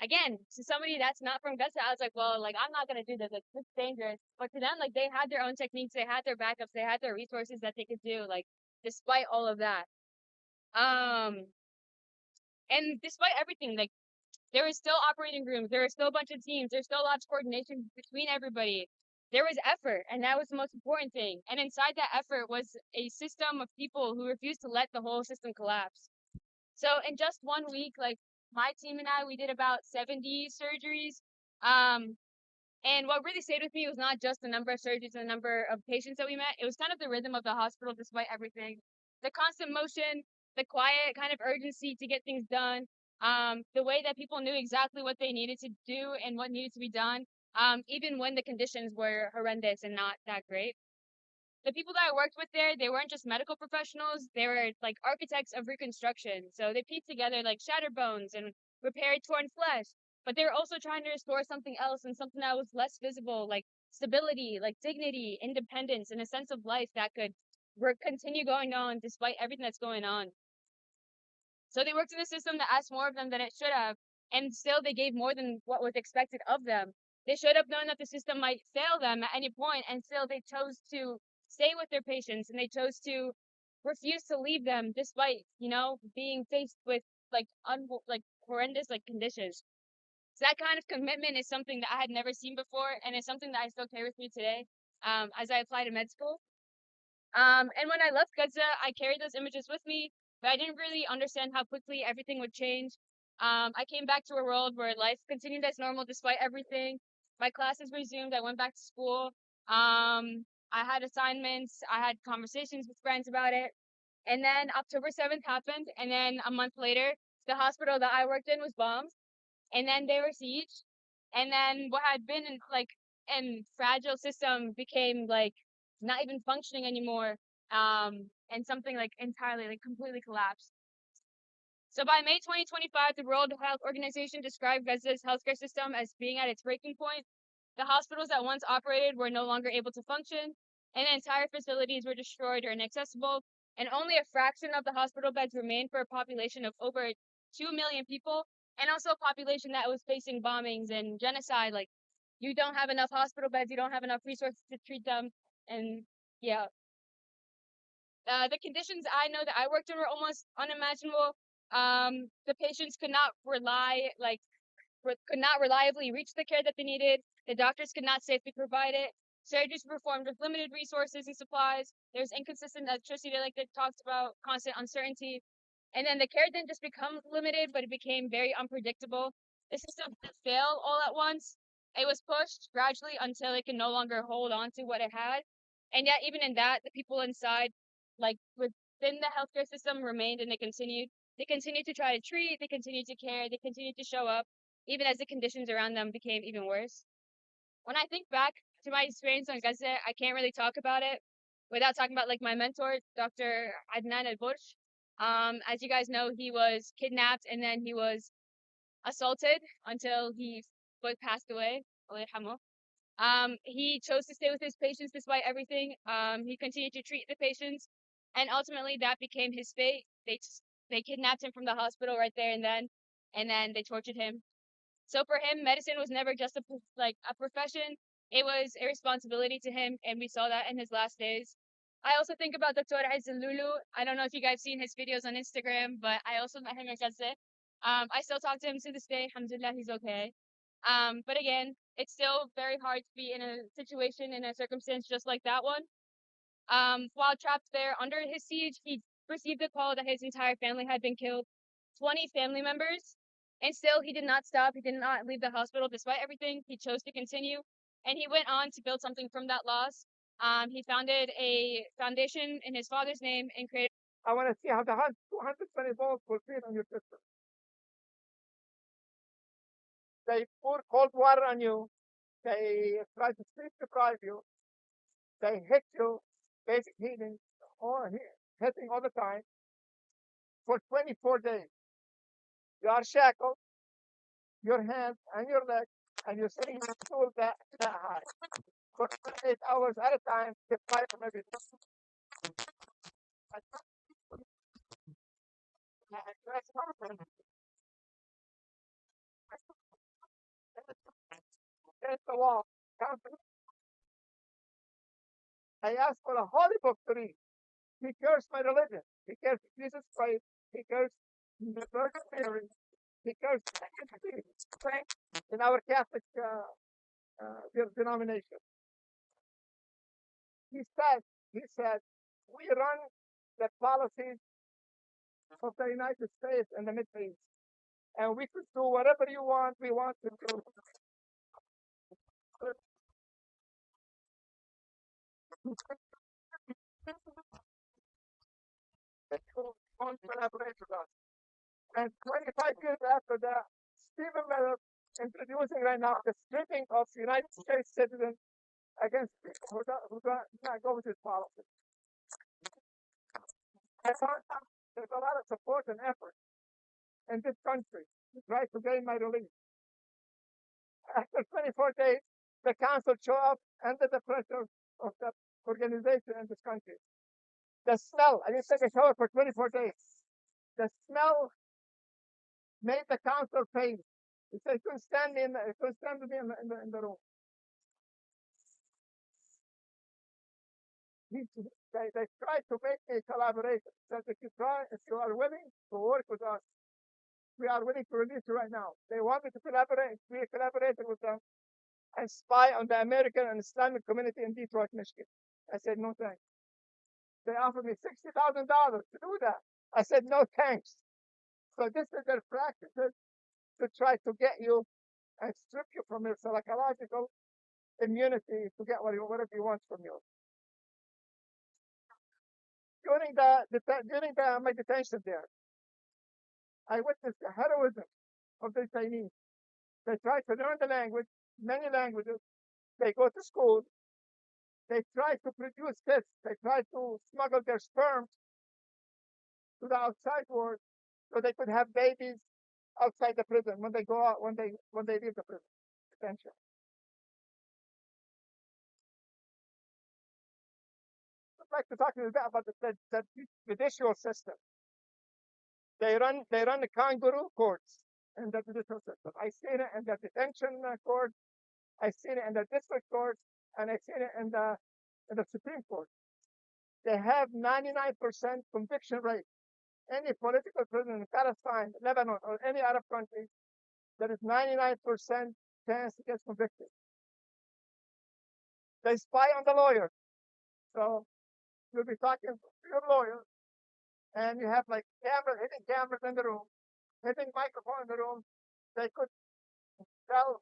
again, to somebody that's not from Gaza, I was like, well, like, I'm not going to do this. It's dangerous. But to them, like, they had their own techniques. They had their backups. They had their resources that they could do, like, despite all of that. And despite everything, like, there was still operating rooms. There were still a bunch of teams. There's still lots of coordination between everybody. There was effort, and that was the most important thing. And inside that effort was a system of people who refused to let the whole system collapse. So in just 1 week, like my team and I, we did about 70 surgeries. And what really stayed with me was not just the number of surgeries and the number of patients that we met. It was kind of the rhythm of the hospital despite everything. The constant motion, the quiet kind of urgency to get things done, the way that people knew exactly what they needed to do and what needed to be done, even when the conditions were horrendous and not that great. The people that I worked with there, they weren't just medical professionals, they were like architects of reconstruction. So they pieced together like shattered bones and repaired torn flesh, but they were also trying to restore something else and something that was less visible, like stability, like dignity, independence, and a sense of life that could continue going on despite everything that's going on. So they worked in a system that asked more of them than it should have, and still they gave more than what was expected of them. They should have known that the system might fail them at any point, and still they chose to stay with their patients and they chose to refuse to leave them despite, being faced with like horrendous like conditions. So that kind of commitment is something that I had never seen before, and it's something that I still carry with me today, as I apply to med school. And when I left Gaza, I carried those images with me, but I didn't really understand how quickly everything would change. I came back to a world where life continued as normal despite everything. My classes resumed. I went back to school. I had assignments. I had conversations with friends about it. And then October 7th happened. And then a month later, the hospital that I worked in was bombed. And then they were sieged. And then what had been in fragile system became like not even functioning anymore, and something like entirely, like completely collapsed. So by May 2025, the World Health Organization described Gaza's healthcare system as being at its breaking point. The hospitals that once operated were no longer able to function, and the entire facilities were destroyed or inaccessible, and only a fraction of the hospital beds remained for a population of over 2 million people, and also a population that was facing bombings and genocide. Like, you don't have enough hospital beds, you don't have enough resources to treat them, and yeah. The conditions I know that I worked in were almost unimaginable. The patients could not reliably reach the care that they needed. The doctors could not safely provide it. Surgeries were performed with limited resources and supplies. There was inconsistent electricity, like they talked about, constant uncertainty. And then the care didn't just become limited, but it became very unpredictable. The system didn't fail all at once. It was pushed gradually until it could no longer hold on to what it had. And yet, even in that, the people inside, like within the healthcare system, remained and they continued. They continued to try to treat, they continued to care, they continued to show up, even as the conditions around them became even worse. When I think back to my experience on Gaza, I can't really talk about it without talking about like my mentor, Dr. Adnan al-Bursh. As you guys know, he was kidnapped and then he was assaulted until he passed away. He chose to stay with his patients despite everything. He continued to treat the patients, and ultimately that became his fate. They kidnapped him from the hospital right there and then they tortured him. So for him, medicine was never just a profession. It was a responsibility to him, and we saw that in his last days. I also think about Dr. Lulu. I don't know if you guys seen his videos on Instagram, but I also met him in Gaza. I still talk to him to this day. Alhamdulillah, he's okay. But again, it's still very hard to be in a situation, in a circumstance just like that one. While trapped there under his siege, he received a call that his entire family had been killed, 20 family members, and still he did not stop. He did not leave the hospital despite everything. He chose to continue, and he went on to build something from that loss. He founded a foundation in his father's name and created. I want to see how the 220 volts will fit on your system. They pour cold water on you. They try to sleep deprive you. They hit you, basic heating, hitting all the time for 24 days. You are shackled, your hands and your legs, and you're sitting in a stool that high for 8 hours at a time, deprived from everything. Against the wall. I asked for a holy book to read. He cursed my religion. He cursed Jesus Christ. He cursed the Virgin Mary. He cursed in our Catholic denomination. He said, we run the policies of the United States and the Middle East, and we could do whatever we want to do. Collaborate with us. And 25 years after that, Stephen Miller introducing right now the stripping of United States citizens against people who do not go with his policy. I found out there's a lot of support and effort in this country to try to gain my release. After 24 days, the council showed up under the pressure of the organization in this country. The smell, I didn't take a shower for 24 days. The smell made the council faint. He said, he couldn't stand me in the room. They tried to make a collaboration. Said, if you are willing to work with us, we are willing to release you right now. They wanted to collaborate. We collaborated with them and spy on the American and Islamic community in Detroit, Michigan. I said, no thanks. They offered me $60,000 to do that. I said, no thanks. So this is their practice to try to get you and strip you from your psychological immunity to get whatever he wants from you. During my detention there, I witnessed the heroism of the Chinese. They try to learn the language, many languages. They go to school. They try to produce kids. They try to smuggle their sperm to the outside world so they could have babies outside the prison when they go out, when they leave the prison detention. I'd like to talk to you about the judicial system. They run the kangaroo courts in the judicial system. I've seen it in the detention court. I've seen it in the district court, and I've seen it in the Supreme Court. They have 99% conviction rate. Any political prisoner in Palestine, Lebanon, or any Arab country, there is 99% chance to get convicted. They spy on the lawyer. So you'll be talking to your lawyer, and you have like hitting cameras in the room, hitting microphone in the room. They could tell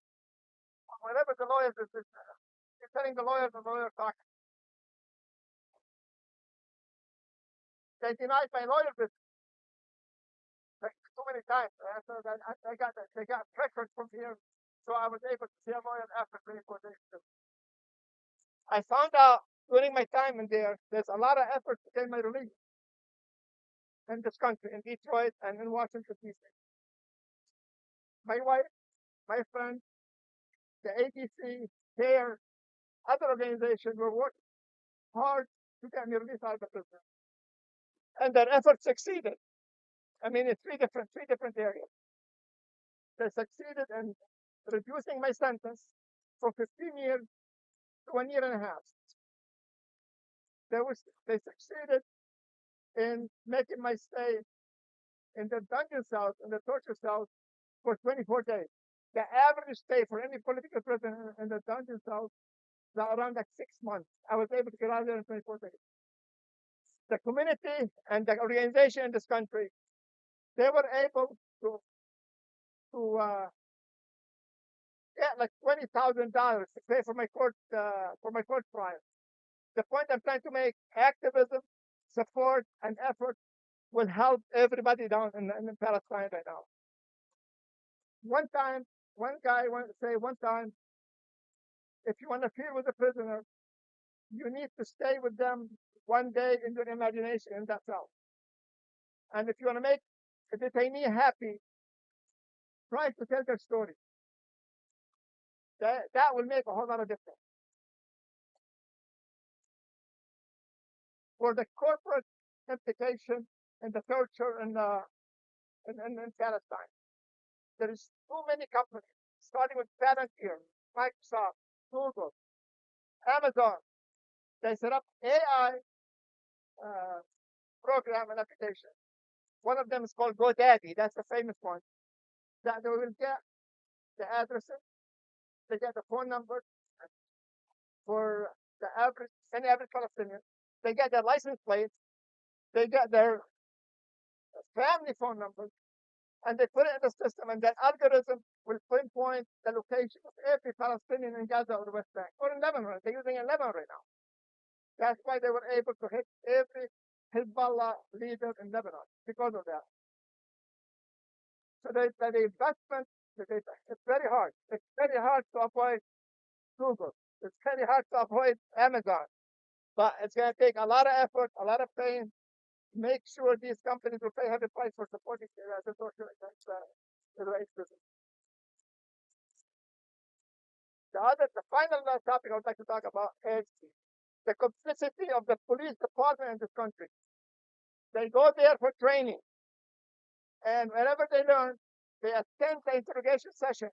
whatever the lawyer is. You're telling the lawyer talking. They denied my lawyer visit like too many times. They got pressured from here, so I was able to see a lawyer after 24 days. I found out during my time in there's a lot of effort to get my release in this country, in Detroit and in Washington, D.C. My wife, my friend, the ADC, CARE, other organizations were working hard to get me released out of the prison. And their efforts succeeded. I mean, in three different areas. They succeeded in reducing my sentence from 15 years to 1.5 years. They succeeded in making my stay in the dungeon cells, in the torture cells, for 24 days. The average stay for any political prisoner in the dungeon cells is around like 6 months. I was able to get out of there in 24 days. The community and the organization in this country, they were able to get like $20,000 to pay for my court trial. The point I'm trying to make: activism, support, and effort will help everybody down in Palestine right now. One guy one time, if you want to feel with a prisoner, you need to stay with them one day in your imagination in that cell. And if you want to make a detainee happy, try to tell their story. That will make a whole lot of difference. For the corporate implication and the torture in Palestine, there is too many companies, starting with Palantir, Microsoft, Google, Amazon. They set up AI program and application. One of them is called GoDaddy. That's the famous one. That they will get the addresses, they get the phone numbers for any average Palestinian. They get their license plates, they get their family phone numbers, and they put it in the system, and that algorithm will pinpoint the location of every Palestinian in Gaza or the West Bank or in Lebanon. They're using it in Lebanon right now. That's why they were able to hit every Hezbollah leader in Lebanon because of that. So the investment, it's very hard. It's very hard to avoid Google. It's very hard to avoid Amazon. But it's going to take a lot of effort, a lot of pain. Make sure these companies will pay heavy price for supporting the torture against the racism. The final topic I would like to talk about is the complicity of the police department in this country. They go there for training, and whenever they learn, they attend the interrogation session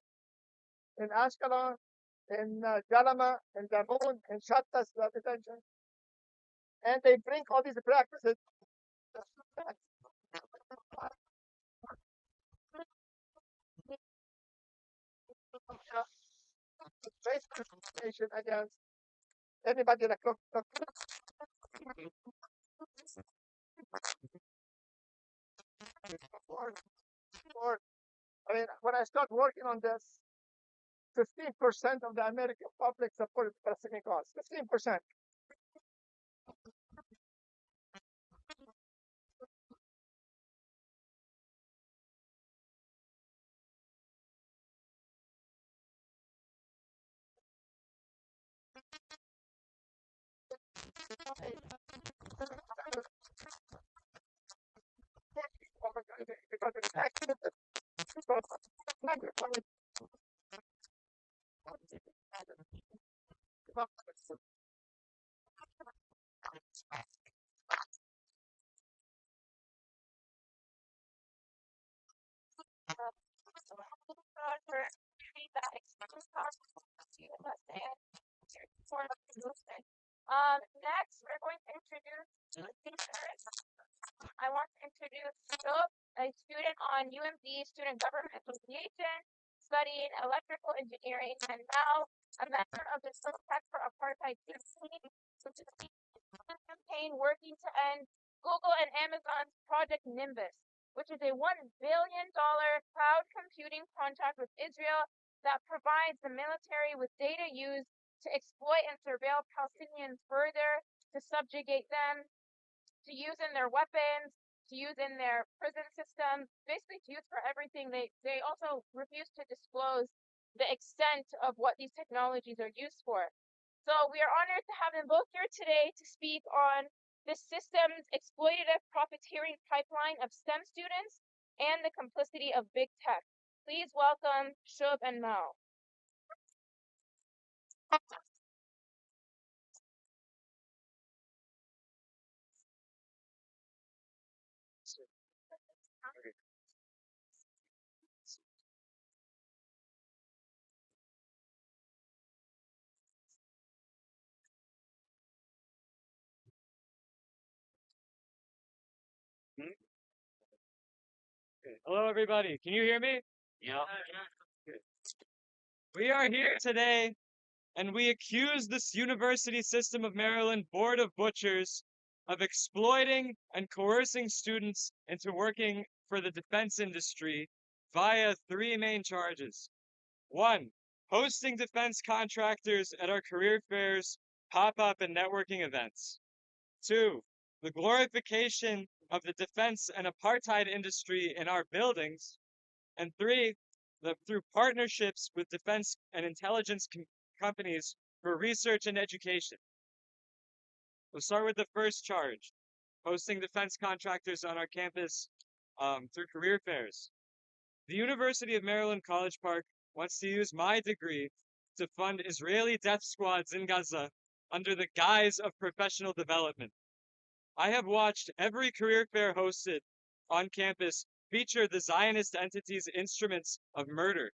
in Ashkelon, in Jalama, in Damoun, in Shattas detention, and they bring all these practices against anybody that comes. I mean, when I start working on this, 15% of the American public supported the Palestinian cause. 15%. Because it's activism. Next, we're going to introduce speakers. I want to introduce Philip, a student on UMD Student Government Association, studying electrical engineering, and Mal, a member of the Civil Tech for Apartheid team, which is a campaign working to end Google and Amazon's Project Nimbus, which is a $1 billion cloud computing contract with Israel that provides the military with data used to exploit and surveil Palestinians further, to subjugate them, to use in their weapons, to use in their prison system, basically to use for everything. They also refuse to disclose the extent of what these technologies are used for. So we are honored to have them both here today to speak on the system's exploitative profiteering pipeline of STEM students and the complicity of big tech. Please welcome Shub and Mao. Hello, everybody. Can you hear me? Yeah. We are here today, and we accuse this University System of Maryland Board of Butchers of exploiting and coercing students into working for the defense industry via three main charges. One, hosting defense contractors at our career fairs, pop-up, and networking events. Two, the glorification of the defense and apartheid industry in our buildings. And three, through partnerships with defense and intelligence companies for research and education. We'll start with the first charge, hosting defense contractors on our campus through career fairs. The University of Maryland College Park wants to use my degree to fund Israeli death squads in Gaza under the guise of professional development. I have watched every career fair hosted on campus feature the Zionist entity's instruments of murder.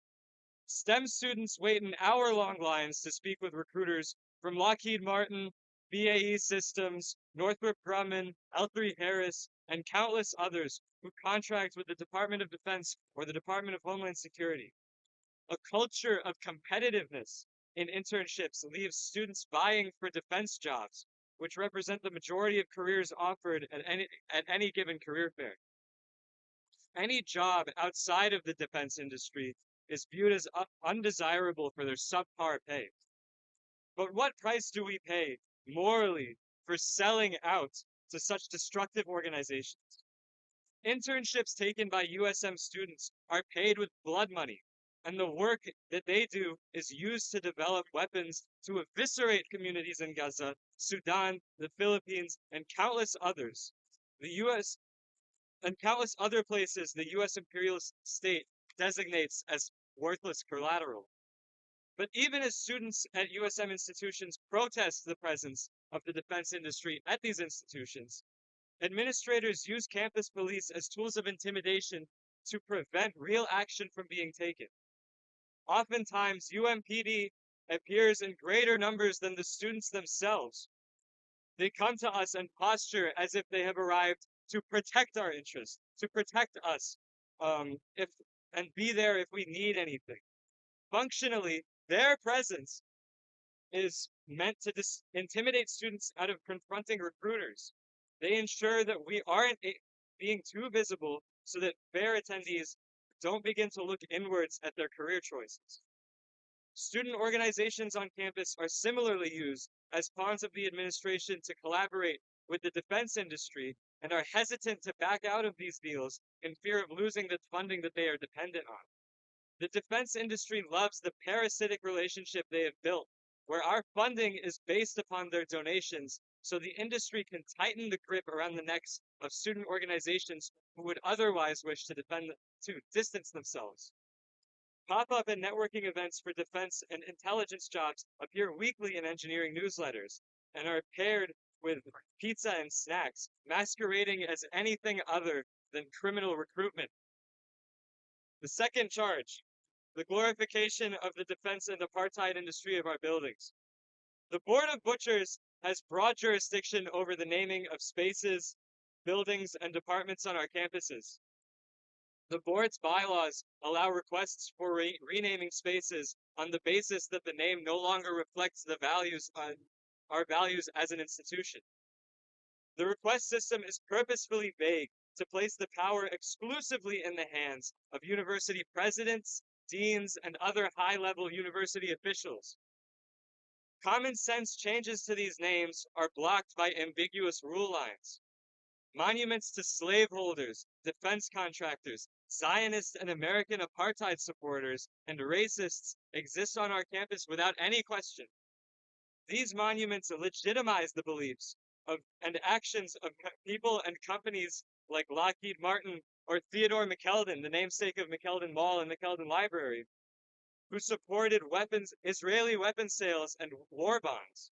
STEM students wait in hour-long lines to speak with recruiters from Lockheed Martin, BAE Systems, Northrop Grumman, L3Harris, and countless others who contract with the Department of Defense or the Department of Homeland Security. A culture of competitiveness in internships leaves students vying for defense jobs, which represent the majority of careers offered at any given career fair. Any job outside of the defense industry is viewed as undesirable for their subpar pay. But what price do we pay morally for selling out to such destructive organizations? Internships taken by USM students are paid with blood money, and the work that they do is used to develop weapons to eviscerate communities in Gaza, Sudan, the Philippines, and countless others. And countless other places the U.S. imperialist state designates as worthless collateral. But even as students at USM institutions protest the presence of the defense industry at these institutions, administrators use campus police as tools of intimidation to prevent real action from being taken. Oftentimes, UMPD appears in greater numbers than the students themselves. They come to us and posture as if they have arrived to protect our interests, to protect us, and be there if we need anything. Functionally, their presence is meant to intimidate students out of confronting recruiters. They ensure that we aren't being too visible so that fair attendees don't begin to look inwards at their career choices. Student organizations on campus are similarly used as pawns of the administration to collaborate with the defense industry and are hesitant to back out of these deals in fear of losing the funding that they are dependent on. The defense industry loves the parasitic relationship they have built, where our funding is based upon their donations, so the industry can tighten the grip around the necks of student organizations who would otherwise wish to distance themselves. Pop-up and networking events for defense and intelligence jobs appear weekly in engineering newsletters and are paired with pizza and snacks, masquerading as anything other than criminal recruitment. The second charge, the glorification of the defense and apartheid industry of our buildings. The Board of Butchers has broad jurisdiction over the naming of spaces, buildings, and departments on our campuses. The board's bylaws allow requests for renaming spaces on the basis that the name no longer reflects the our values as an institution. The request system is purposefully vague to place the power exclusively in the hands of university presidents, deans, and other high-level university officials. Common sense changes to these names are blocked by ambiguous rule lines. Monuments to slaveholders, defense contractors, Zionist and American apartheid supporters, and racists exist on our campus without any question. These monuments legitimize the beliefs and actions of people and companies like Lockheed Martin or Theodore McKeldin, the namesake of McKeldin Mall and McKeldin Library, who supported Israeli weapons sales and war bonds.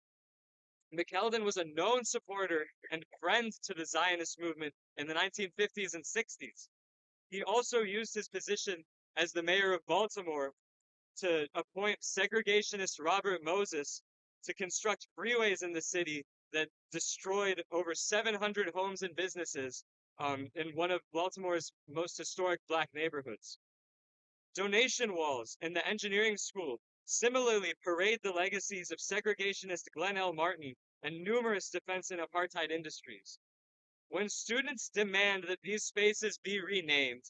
McKeldin was a known supporter and friend to the Zionist movement in the 1950s and 60s. He also used his position as the mayor of Baltimore to appoint segregationist Robert Moses to construct freeways in the city that destroyed over 700 homes and businesses in one of Baltimore's most historic Black neighborhoods. Donation walls in the engineering school similarly parade the legacies of segregationist Glenn L. Martin and numerous defense and apartheid industries. When students demand that these spaces be renamed,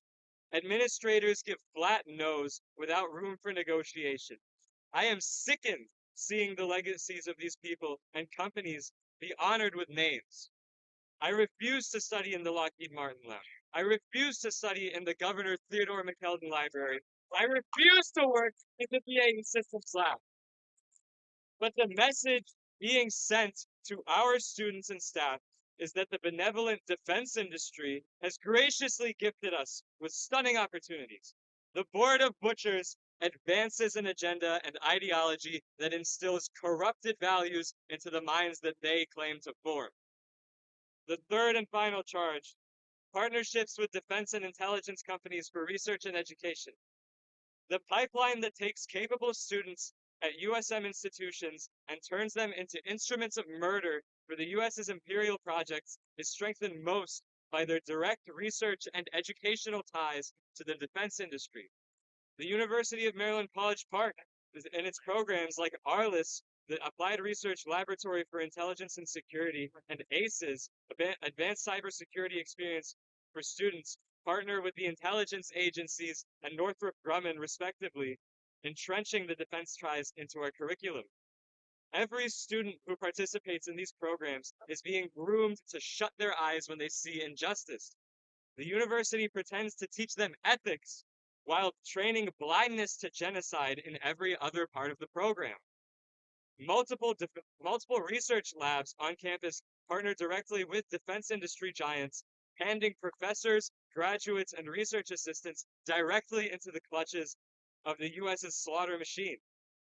administrators give flat no's without room for negotiation. I am sickened seeing the legacies of these people and companies be honored with names. I refuse to study in the Lockheed Martin lab. I refuse to study in the Governor Theodore McKeldin Library. I refuse to work in the BAE Systems lab. But the message being sent to our students and staff is that the benevolent defense industry has graciously gifted us with stunning opportunities. The Board of Butchers advances an agenda and ideology that instills corrupted values into the minds that they claim to form. The third and final charge, partnerships with defense and intelligence companies for research and education. The pipeline that takes capable students at USM institutions and turns them into instruments of murder for the US's imperial projects is strengthened most by their direct research and educational ties to the defense industry. The University of Maryland College Park and its programs like ARLIS, the Applied Research Laboratory for Intelligence and Security, and ACES, Advanced Cybersecurity Experience for Students, partner with the intelligence agencies and Northrop Grumman, respectively, entrenching the defense ties into our curriculum. Every student who participates in these programs is being groomed to shut their eyes when they see injustice. The university pretends to teach them ethics while training blindness to genocide in every other part of the program. Multiple research labs on campus partner directly with defense industry giants, handing professors, graduates, and research assistants directly into the clutches of the US's slaughter machine.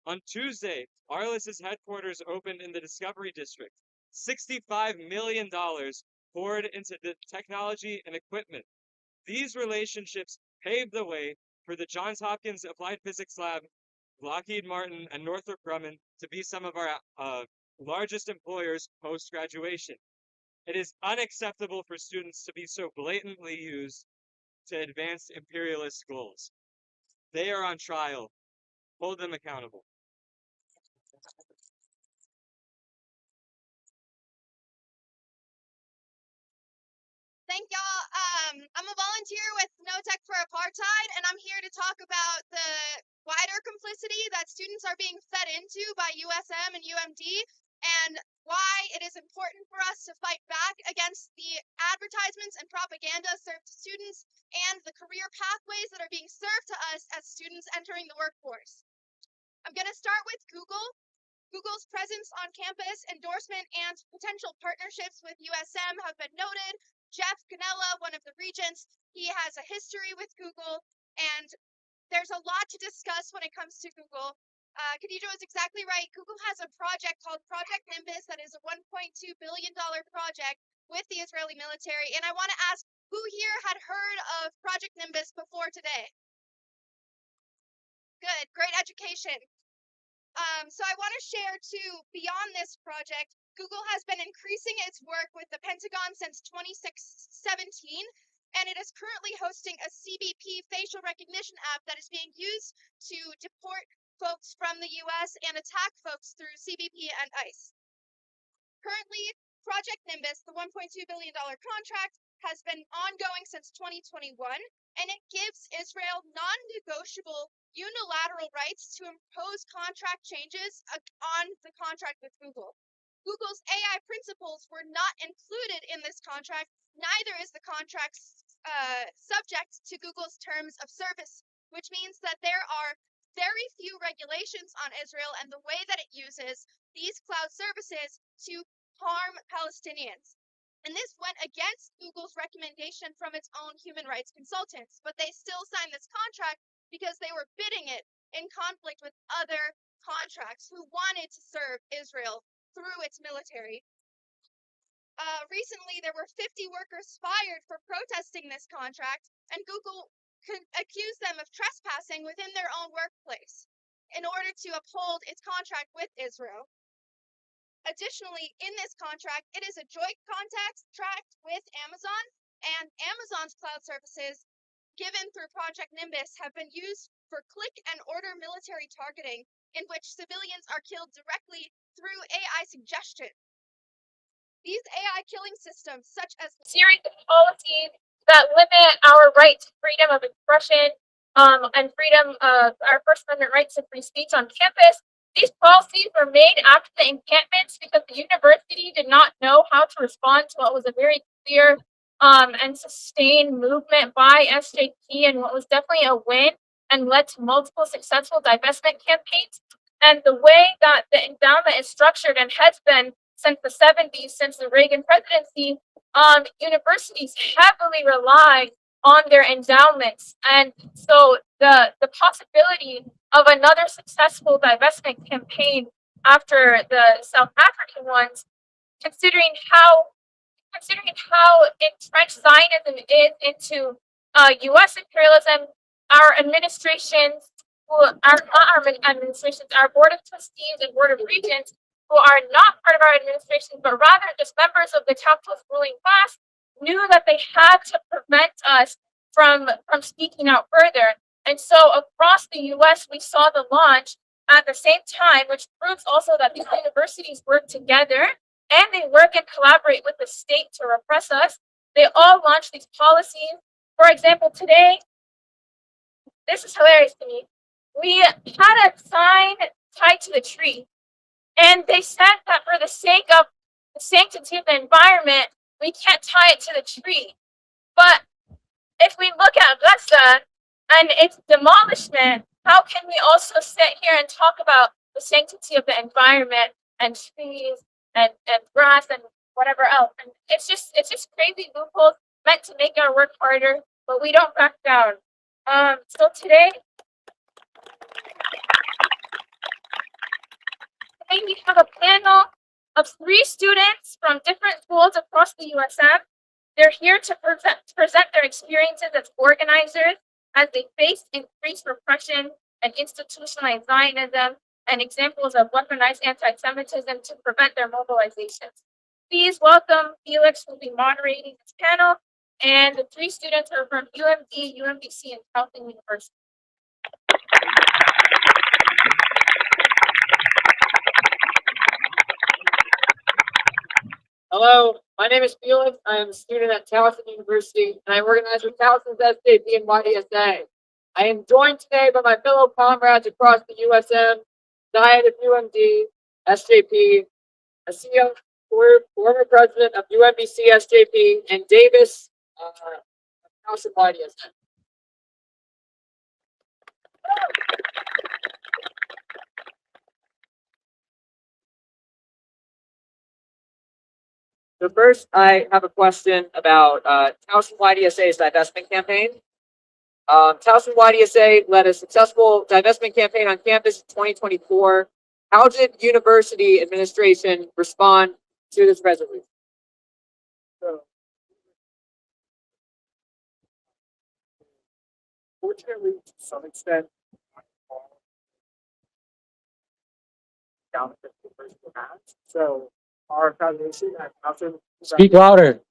On Tuesday, Arliss's headquarters opened in the Discovery District. $65 million poured into the technology and equipment. These relationships paved the way for the Johns Hopkins Applied Physics Lab, Lockheed Martin, and Northrop Grumman to be some of our largest employers post-graduation. It is unacceptable for students to be so blatantly used to advance imperialist goals. They are on trial. Hold them accountable. Thank y'all. I'm a volunteer with No Tech for Apartheid, and I'm here to talk about the wider complicity that students are being fed into by USM and UMD, and why it is important for us to fight back against the advertisements and propaganda served to students and the career pathways that are being served to us as students entering the workforce. I'm going to start with Google. Google's presence on campus, endorsement, and potential partnerships with USM have been noted. Jeff Ganella, one of the regents, he has a history with Google, and there's a lot to discuss when it comes to Google. Khadija was exactly right. Google has a project called Project Nimbus that is a $1.2 billion project with the Israeli military, and I want to ask who here had heard of Project Nimbus before today? Good, great education. So I want to share too, beyond this project, Google has been increasing its work with the Pentagon since 2017, and it is currently hosting a CBP facial recognition app that is being used to deport folks from the US and attack folks through CBP and ICE. Currently, Project Nimbus, the $1.2 billion contract, has been ongoing since 2021, and it gives Israel non-negotiable unilateral rights to impose contract changes on the contract with Google. Google's AI principles were not included in this contract, neither is the contract subject to Google's terms of service, which means that there are very few regulations on Israel and the way that it uses these cloud services to harm Palestinians. And this went against Google's recommendation from its own human rights consultants, but they still signed this contract because they were bidding it in conflict with other contracts who wanted to serve Israel through its military. Recently, there were 50 workers fired for protesting this contract, and Google accused them of trespassing within their own workplace in order to uphold its contract with Israel. Additionally, in this contract, it is a joint contract with Amazon, and Amazon's cloud services given through Project Nimbus have been used for click and order military targeting, in which civilians are killed directly through AI suggestion. These AI killing systems, such as series of policies that limit our right to freedom of expression and freedom of our First Amendment rights to free speech on campus. These policies were made after the encampments because the university did not know how to respond to what was a very clear and sustained movement by SJP, and what was definitely a win and led to multiple successful divestment campaigns. And the way that the endowment is structured and has been since the 70s, since the Reagan presidency, universities heavily rely on their endowments. And so the possibility of another successful divestment campaign after the South African ones, considering how entrenched Zionism is into U.S. imperialism, our administrations, who are not our administrations, our board of trustees and board of regents, who are not part of our administration, but rather just members of the capitalist ruling class, knew that they had to prevent us from speaking out further. And so across the U.S., we saw the launch at the same time, which proves also that these universities work together and they work and collaborate with the state to repress us. They all launch these policies. For example, today, this is hilarious to me. We had a sign tied to the tree, and they said that for the sake of the sanctity of the environment, we can't tie it to the tree. But if we look at Gaza and its demolishment, how can we also sit here and talk about the sanctity of the environment and trees and grass and whatever else? And it's just crazy loopholes meant to make our work harder, but we don't back down. So today we have a panel of 3 students from different schools across the USM. They're here to present their experiences as organizers as they face increased repression and institutionalized Zionism and examples of weaponized anti-Semitism to prevent their mobilizations. Please welcome Felix, who will be moderating this panel, and the 3 students are from UMD, UMBC, and Towson University. Hello, my name is Felix. I am a student at Towson University, and I organize with Towson's SJP and YDSA. I am joined today by my fellow comrades across the USM, Diet of UMD, SJP, Asia, former president of UMBC SJP, and Davis, Towson YDSA. So first, I have a question about Towson YDSA's divestment campaign. Towson YDSA led a successful divestment campaign on campus in 2024. How did university administration respond to this resolution? So, fortunately, to some extent, so our foundation at Towson. Speak louder.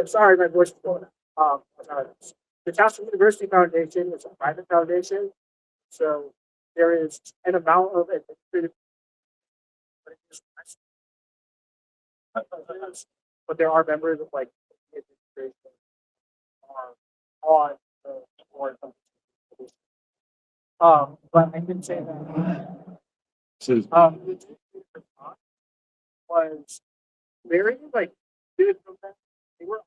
Sorry, my voice is going up. The Towson University Foundation is a private foundation, so there is an amount of administrative, but there are members of like the administration are on the board. But I can say that was very like good from them. They were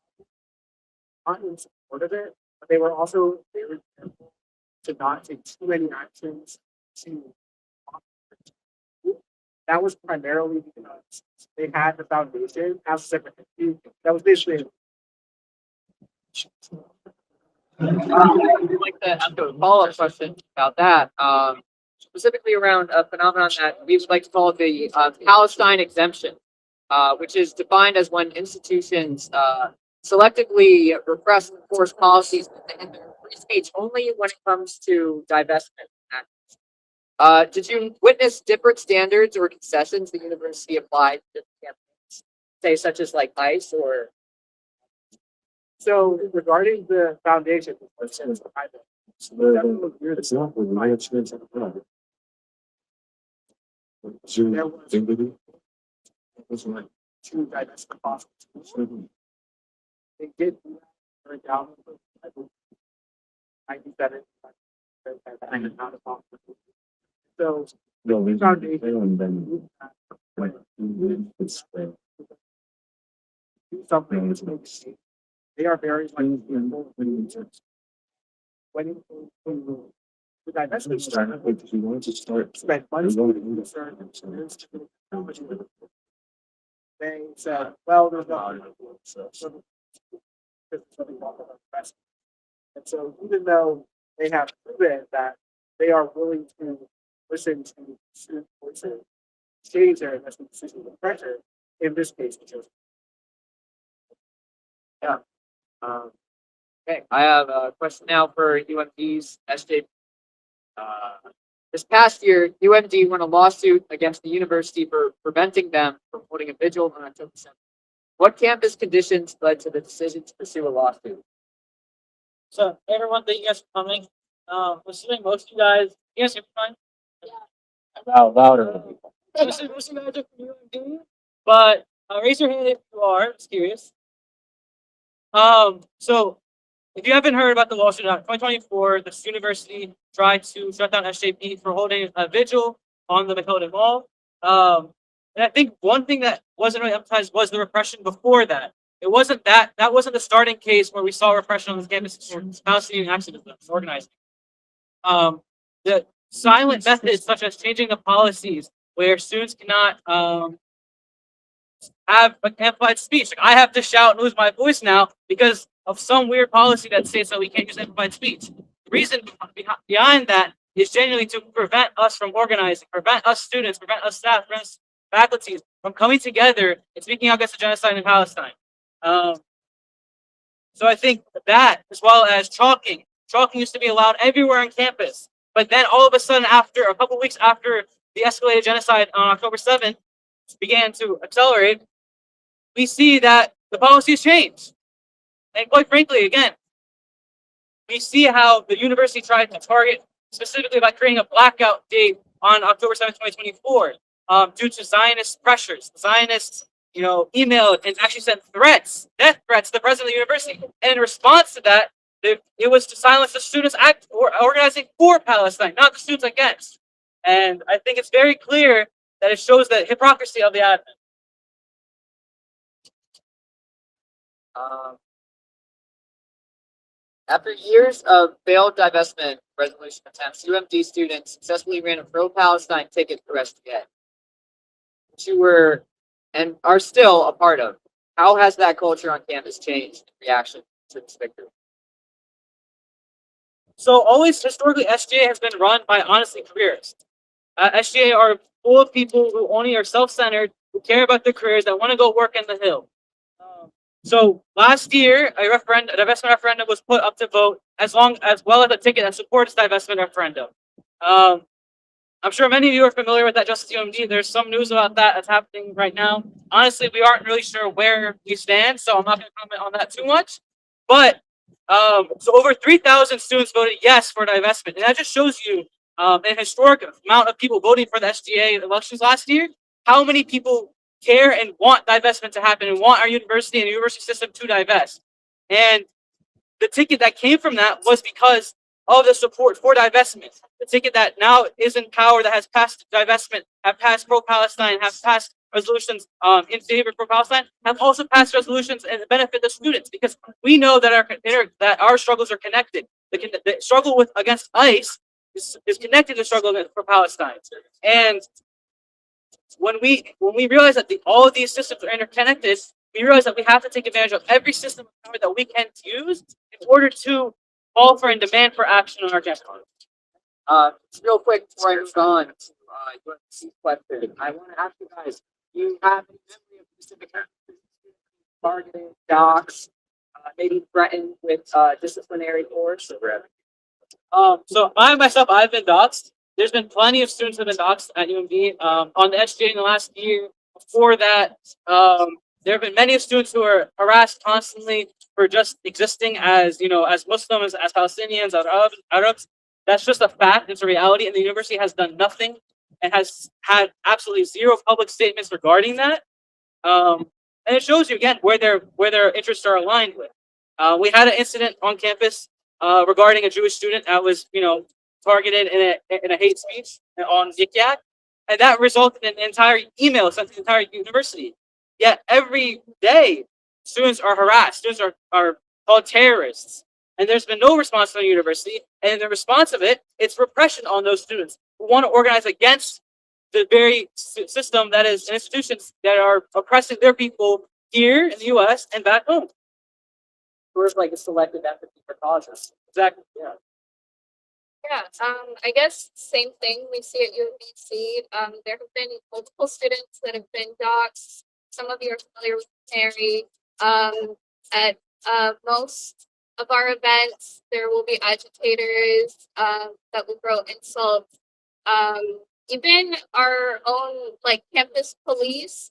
not in support of it, but they were also very careful to not take too many actions to. That was primarily because they had the foundation as a separate entity. That was basically. I'd like to ask a follow-up question about that, specifically around a phenomenon that we would like to call the Palestine exemption, which is defined as when institutions selectively repress and enforce policies that hinder free speech only when it comes to divestment actions. Did you witness different standards or concessions the university applied to campaigns, say such as like ICE or So regarding the foundation, It's not with my experience at the time. It's like two diverse hospitals. They did burn down. I believe 97. And it's not a hospital. So no, the foundation and then like it's do something to make sense. They are very much when the divestment started, if you want to start spent money you're to going to concern they said, well, there's no and so even though they have proven that they are willing to listen to student voices, change their investment decisions with pressure, in this case, it's just yeah. Okay, I have a question now for UMD's SJ. This past year, UMD won a lawsuit against the university for preventing them from holding a vigil on October 7th. What campus conditions led to the decision to pursue a lawsuit? So, hey everyone, thank you guys for coming. Assuming most of you guys hear me fine? louder. Most of you guys are from UMD, but raise your hand if you are. I'm just curious. So if you haven't heard about the lawsuit, in 2024, this university tried to shut down SJP for holding a vigil on the McKelvey Mall. And I think one thing that wasn't really emphasized was the repression before that. It wasn't that wasn't the starting case where we saw repression on this campus for Palestinian activism, organizing. The silent methods such as changing the policies where students cannot have amplified speech. Like, I have to shout and lose my voice now because of some weird policy that states that we can't use amplified speech. The reason behind that is genuinely to prevent us from organizing, prevent us students, prevent us staff, prevent us faculties from coming together and speaking out against the genocide in Palestine. So I think that, as well as chalking used to be allowed everywhere on campus. But then all of a sudden, after a couple weeks after the escalated genocide on October 7th began to accelerate, we see that the policies changed. And quite frankly, again, we see how the university tried to target specifically by creating a blackout date on October 7th, 2024, due to Zionist pressures. Zionists, emailed and actually sent threats, death threats to the president of the university. And in response to that, it was to silence the students organizing for Palestine, not the students against. And I think it's very clear that it shows the hypocrisy of the admin. After years of failed divestment resolution attempts, UMD students successfully ran a pro-Palestine ticket for SGA, which you were and are still a part of. How has that culture on campus changed in reaction to this victory? So always, historically, SGA has been run by honestly careerists. SGA are full of people who only are self-centered, who care about their careers, that want to go work in the Hill. So last year, a divestment referendum was put up to vote, as well as a ticket that supports divestment referendum. I'm sure many of you are familiar with that Justice UMD. There's some news about that that's happening right now. Honestly, we aren't really sure where we stand, so I'm not going to comment on that too much. But so over 3,000 students voted yes for divestment, and that just shows you an historic amount of people voting for the SGA elections last year. How many people care and want divestment to happen and want our university and the university system to divest? And the ticket that came from that was because of the support for divestment. The ticket that now is in power, that has passed divestment, have passed pro-Palestine, have passed resolutions in favor of pro-Palestine, have also passed resolutions and benefit the students, because we know that our struggles are connected. The struggle against ICE is connected to the struggle for Palestine. And when we realize that all of these systems are interconnected, we realize that we have to take advantage of every system of power that we can use in order to call for and demand for action on our campus. Just real quick before I move on to UMC's question, I want to ask you guys: do you have any memory of specific targeted docs, maybe threatened with disciplinary force? So myself, I've been doxxed. There's been plenty of students who have been doxxed at UMD on the SJ in the last year. Before that, there have been many students who are harassed constantly for just existing as, as Muslims, as Palestinians, as Arabs. That's just a fact. It's a reality, and the university has done nothing and has had absolutely zero public statements regarding that. And it shows you again where their interests are aligned with. We had an incident on campus regarding a Jewish student that was, targeted in a hate speech on Yik Yak, and that resulted in an entire email sent to the entire university. Yet every day, students are harassed. Students are called terrorists, and there's been no response from the university. And in the response of it, it's repression on those students who want to organize against the very system that is institutions that are oppressing their people here in the U.S. and back home. Sort of like a selective empathy for causes. Exactly. Yeah. Yeah, I guess same thing we see at UMBC. There have been multiple students that have been doxxed. Some of you are familiar with Mary. At most of our events, there will be agitators that will throw insults. Even our own campus police,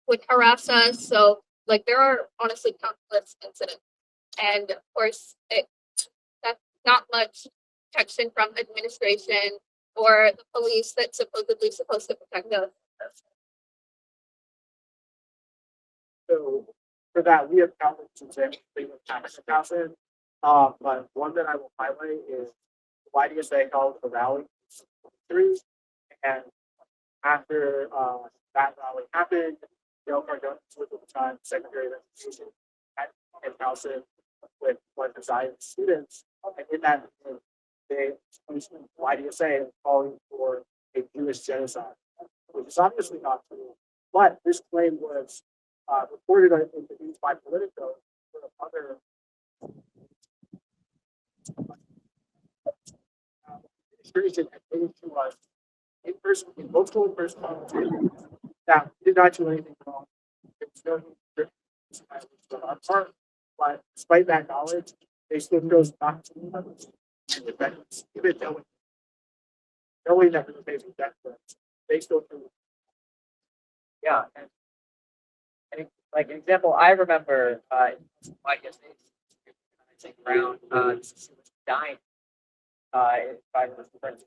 would harass us. So there are honestly countless incidents, and of course that's not much protection from administration or the police that's supposedly supposed to protect us. So for that, we have countless examples of tax accounting. But one that I will highlight is YDSA held a rally in and after that rally happened, Dale Cardone was at the time Secretary of Education at Housing with one design students, and in that meeting, they YDSA calling for a Jewish genocide, which is obviously not true. But this claim was reported in the news by Politico for other administration admitted to us in person, in multiple in-person conversations that we did not do anything wrong. There was no on our part, but despite that knowledge, they still chose not to defendants, even knowing that we were facing death threats. They still chose. Yeah, and like an example, I remember YDSA around she was dying.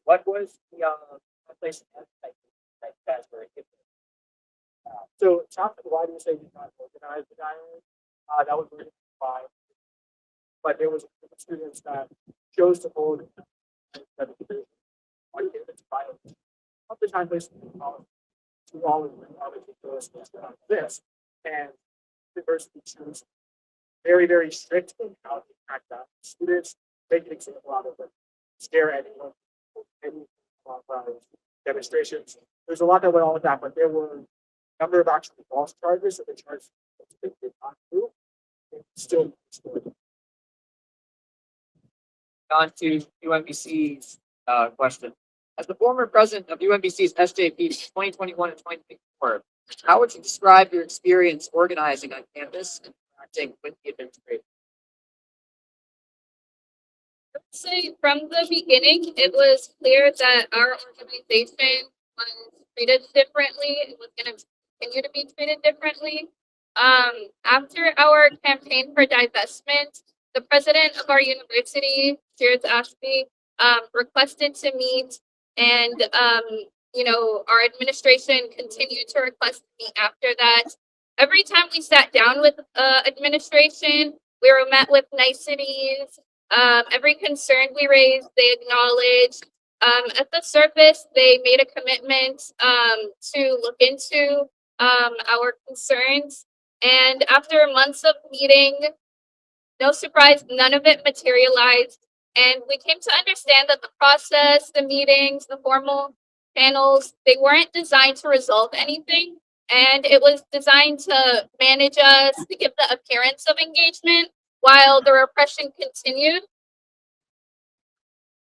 What was the place that guys were given? So it's not that the YDSA did not organize the dialogue. That was written by, but there was a group of students that chose to hold that of the time place to all of this, and university choose very, very strict in how they track that. Students make an example out of it, scare anyone, any demonstrations. There's a lot that went on with that, but there were a number of actually false charges that the charge did not prove. Still. On to UMBC's question. As the former president of UMBC's SJP 2021 and 2024, how would you describe your experience organizing on campus and interacting with the administration? I would say from the beginning, it was clear that our organization was treated differently. It was going to continue to be treated differently. After our campaign for divestment, the president of our university, Jared Ashby, requested to meet, and our administration continued to request to meet after that. Every time we sat down with administration, we were met with niceties. Every concern we raised, they acknowledged. At the surface, they made a commitment to look into our concerns. And after months of meeting, no surprise, none of it materialized. And we came to understand that the process, the meetings, the formal panels, they weren't designed to resolve anything. And it was designed to manage us, to give the appearance of engagement while the repression continued.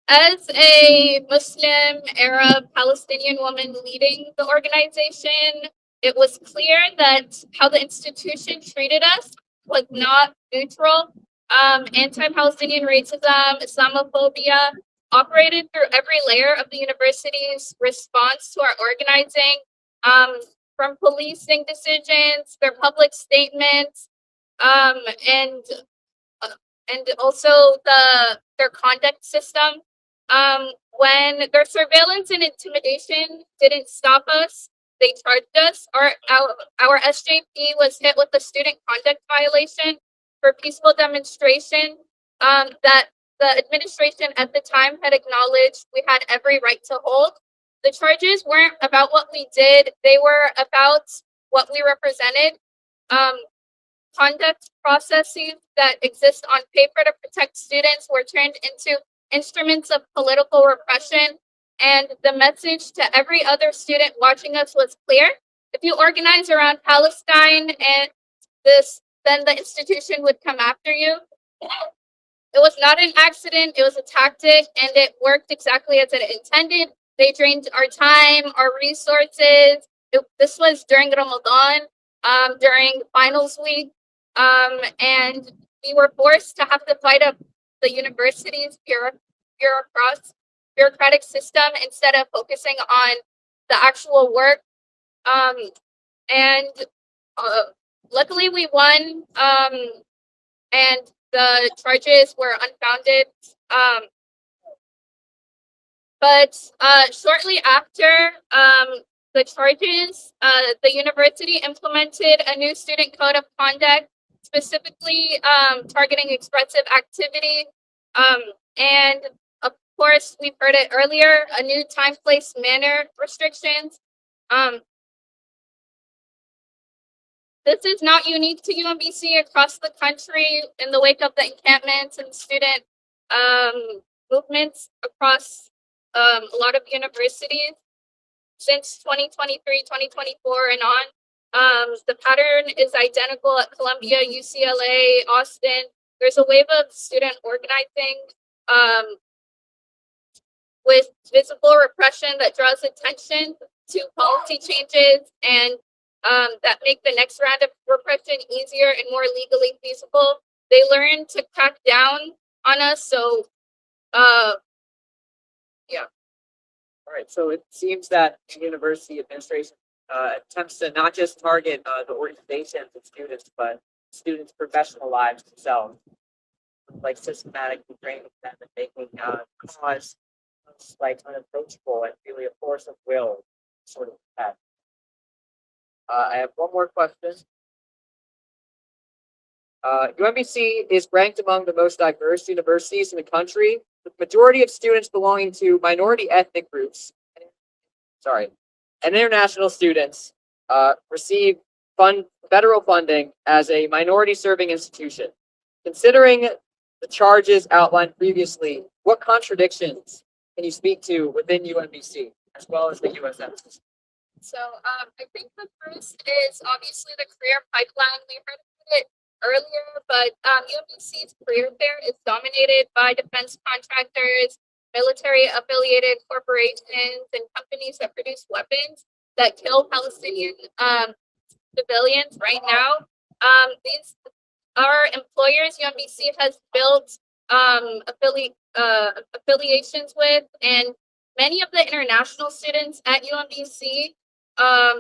As a Muslim, Arab, Palestinian woman leading the organization, it was clear that how the institution treated us was not neutral. Anti-Palestinian racism, Islamophobia operated through every layer of the university's response to our organizing. from policing decisions, their public statements, um, and and also their conduct system. When their surveillance and intimidation didn't stop us, they charged us. Our SJP was hit with a student conduct violation for peaceful demonstration. That the administration at the time had acknowledged we had every right to hold. The charges weren't about what we did; they were about what we represented. Um, Conduct processes that exist on paper to protect students were turned into instruments of political repression. And the message to every other student watching us was clear. If you organize around Palestine and then the institution would come after you. It was not an accident, it was a tactic, and it worked exactly as it intended. They drained our time, our resources. This was during Ramadan, during finals week, and we were forced to have to fight up the university's bureaucratic system instead of focusing on the actual work. And luckily, we won, and the charges were unfounded. But shortly after the charges, the university implemented a new student code of conduct, specifically targeting expressive activity. And of course, we've heard it earlier, a new time, place, manner restrictions. This is not unique to UMBC. Across the country, in the wake of the encampments and student movements across a lot of universities since 2023, 2024 and on. The pattern is identical at Columbia, UCLA, Austin. There's a wave of student organizing with visible repression that draws attention to policy changes and that make the next round of repression easier and more legally feasible. They learn to crack down on us. So, yeah. All right. So it seems that the university administration attempts to not just target the organizations and students, but students' professional lives themselves, like systematically training them and making cause like unapproachable and really a force of will sort of that. I have one more question. UMBC is ranked among the most diverse universities in the country, with the majority of students belonging to minority ethnic groups. And international students receive federal funding as a minority-serving institution. Considering the charges outlined previously, what contradictions can you speak to within UMBC as well as the USM? So I think the first is obviously the career pipeline. We heard about it earlier, but UMBC's career fair is dominated by defense contractors, military affiliated corporations, and companies that produce weapons that kill Palestinian civilians right now. These are employers UMBC has built affiliations with, and many of the international students at UMBC,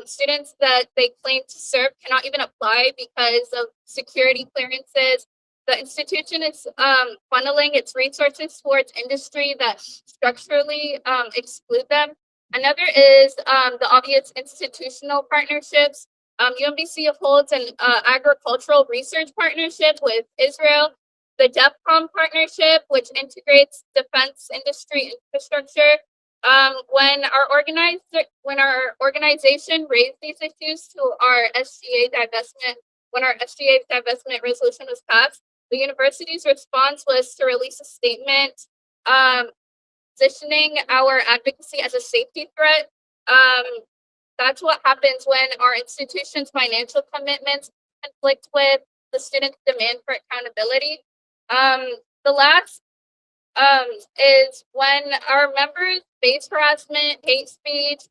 students that they claim to serve, cannot even apply because of security clearances. The institution is funneling its resources towards industry that structurally exclude them. Another is the obvious institutional partnerships. UMBC holds an agricultural research partnership with Israel, the DEFCON partnership, which integrates defense industry infrastructure. When our organization raised these issues to our SGA divestment, when our SGA divestment resolution was passed, the university's response was to release a statement positioning our advocacy as a safety threat. That's what happens when our institution's financial commitments conflict with the students' demand for accountability. The last is when our members face harassment, hate speech,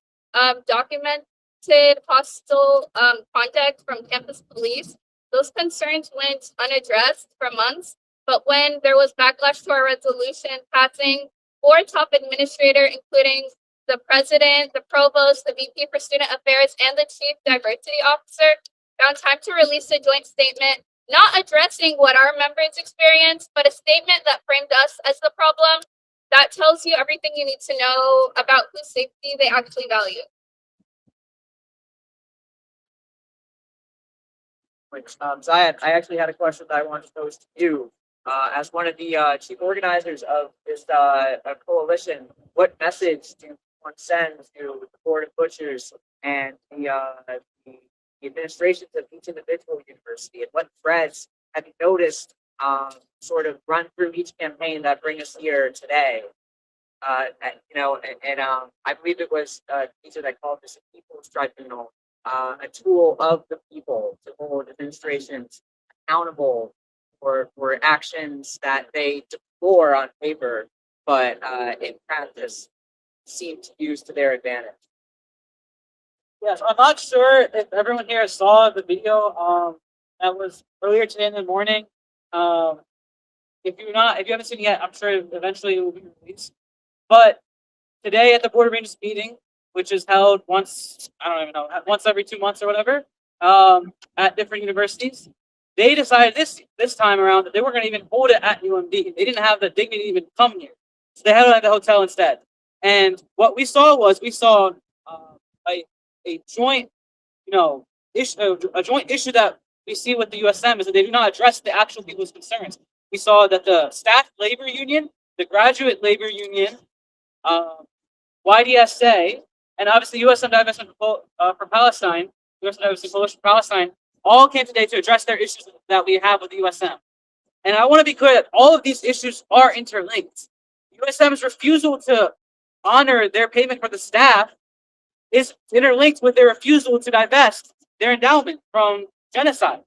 documented hostile conduct from campus police. Those concerns went unaddressed for months, but when there was backlash to our resolution passing, 4 top administrators, including the president, the provost, the VP for student affairs, and the chief diversity officer found time to release a joint statement, not addressing what our members experienced, but a statement that framed us as the problem. That tells you everything you need to know about whose safety they actually value. Zion, I actually had a question that I wanted to pose to you. As one of the chief organizers of this coalition, what message do you want to send to the Board of Butchers and the administrations of each individual university? And what threads have you noticed sort of run through each campaign that bring us here today? I believe it was a teacher that called this a people's tribunal, a tool of the people to hold administrations accountable for actions that they deplore on paper, but in practice seem to use to their advantage. Yes, I'm not sure if everyone here saw the video that was earlier today in the morning. If you haven't seen it yet, I'm sure eventually it will be released. But today at the Board of Regents meeting, which is held once, I don't even know, once every 2 months or whatever, at different universities, they decided this time around that they weren't going to even hold it at UMD. They didn't have the dignity to even come here, so they held it at the hotel instead. And what we saw a joint, issue, a joint issue that we see with the USM is that they do not address the actual people's concerns. We saw that the staff labor union, the graduate labor union, YDSA, and obviously USM Divestment for Palestine, USM Divestment Coalition for Palestine, all came today to address their issues that we have with the USM. And I want to be clear that all of these issues are interlinked. USM's refusal to honor their payment for the staff is interlinked with their refusal to divest their endowment from genocide.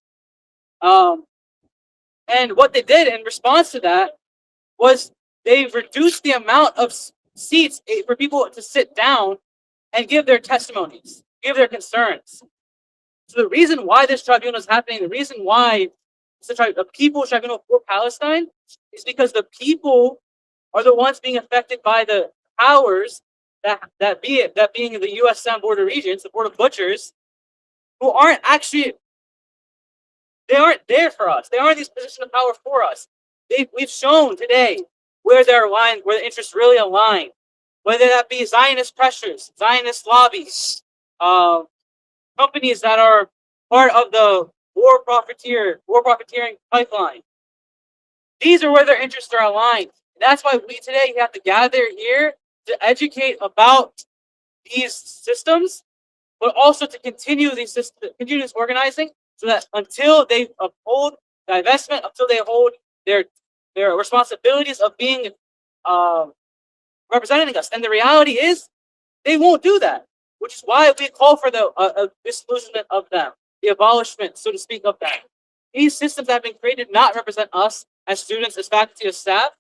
And what they did in response to that was they reduced the amount of seats for people to sit down and give their testimonies, give their concerns. So the reason why this tribunal is happening, the reason why it's a People's Tribunal for Palestine, is because the people are the ones being affected by the powers that being the USM Board of Regents, the Board of Butchers, who aren't actually, they aren't there for us. They aren't in these positions of power for us. We've shown today where they're aligned, where the interests really align, whether that be Zionist pressures, Zionist lobbies, companies that are part of the war profiteering pipeline. These are where their interests are aligned. And that's why we today have to gather here to educate about these systems, but also to continue this organizing, so that until they uphold divestment, until they hold their responsibilities of being representing us. And the reality is, they won't do that, which is why we call for the disillusionment of them, the abolishment, so to speak, of them. These systems have been created to not represent us as students, as faculty, as staff,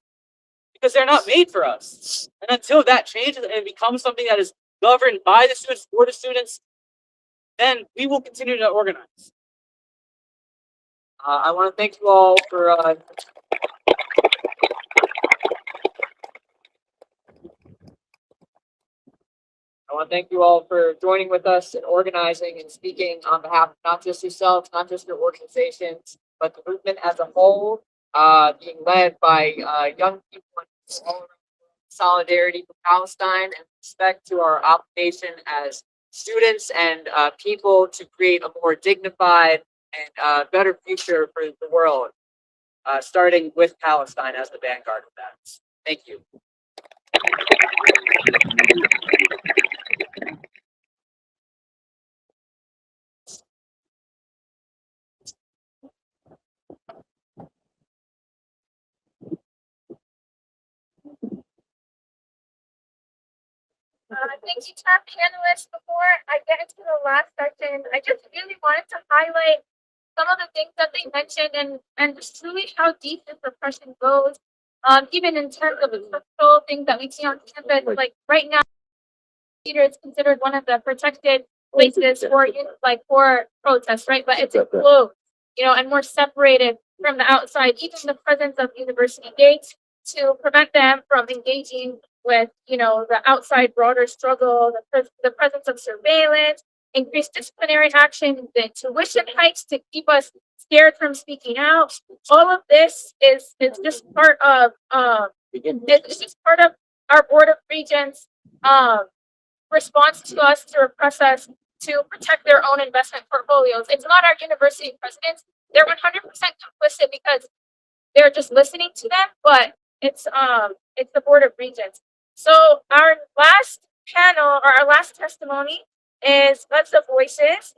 because they're not made for us. And until that changes and becomes something that is governed by the students, for the students, then we will continue to organize. I want to thank you all for joining with us and organizing and speaking on behalf of not just yourselves, not just your organizations, but the movement as a whole, being led by young people all around solidarity for Palestine and respect to our obligation as students and people to create a more dignified and better future for the world, starting with Palestine as the vanguard of that. Thank you. Thank you to our panelists. Before I get into the last section, I just really wanted to highlight some of the things that they mentioned and just truly how deep this repression goes, even in terms of the structural things that we see on campus. Like right now, theater is considered one of the protected places for protests, right? But it's enclosed, and more separated from the outside, even the presence of university gates to prevent them from engaging with, the outside broader struggle, the presence of surveillance, increased disciplinary action, the tuition hikes to keep us scared from speaking out. All of this is just part of it's just part of our Board of Regents response to us to repress us to protect their own investment portfolios. It's not our university presidents. They're 100% complicit because they're just listening to them, but it's the Board of Regents. So our last panel or our last testimony is Let's the Voices.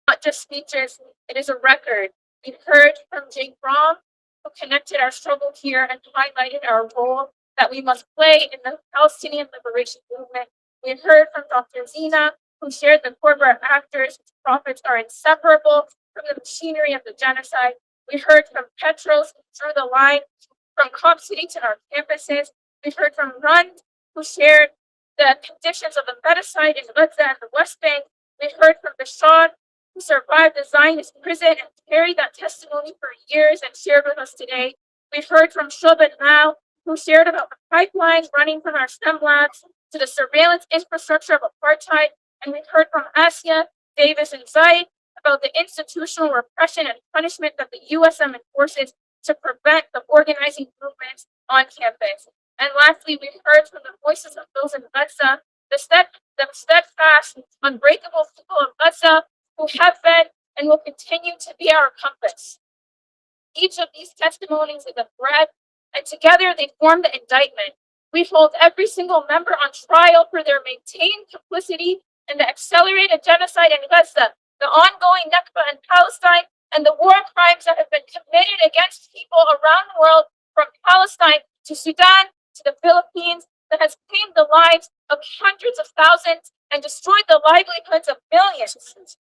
Not just speeches, it is a record. We've heard from Jake Brom, who connected our struggle here and highlighted our role that we must play in the Palestinian liberation movement. We heard from Dr. Zina, who shared the corporate actors whose profits are inseparable from the machinery of the genocide. We heard from Petros, who drew the line from Cop City to our campuses. We heard from Rund, who shared the conditions of the medicide in Gaza and the West Bank. We heard from Bashar, who survived the Zionist prison and carried that testimony for years and shared with us today. We've heard from Shoban Mao, who shared about the pipelines running from our STEM labs to the surveillance infrastructure of apartheid. And we've heard from Asia, Davis, and Zaid about the institutional repression and punishment that the USM enforces to prevent the organizing movements on campus. And lastly, we've heard from the voices of those in Gaza, the steadfast, unbreakable people of Gaza who have been and will continue to be our compass. Each of these testimonies is a thread, and together they form the indictment. We hold every single member on trial for their maintained complicity in the accelerated genocide in Gaza, the ongoing Nakba in Palestine, and the war crimes that have been committed against people around the world, from Palestine to Sudan to the Philippines, that has claimed the lives of hundreds of thousands and destroyed the livelihoods of millions.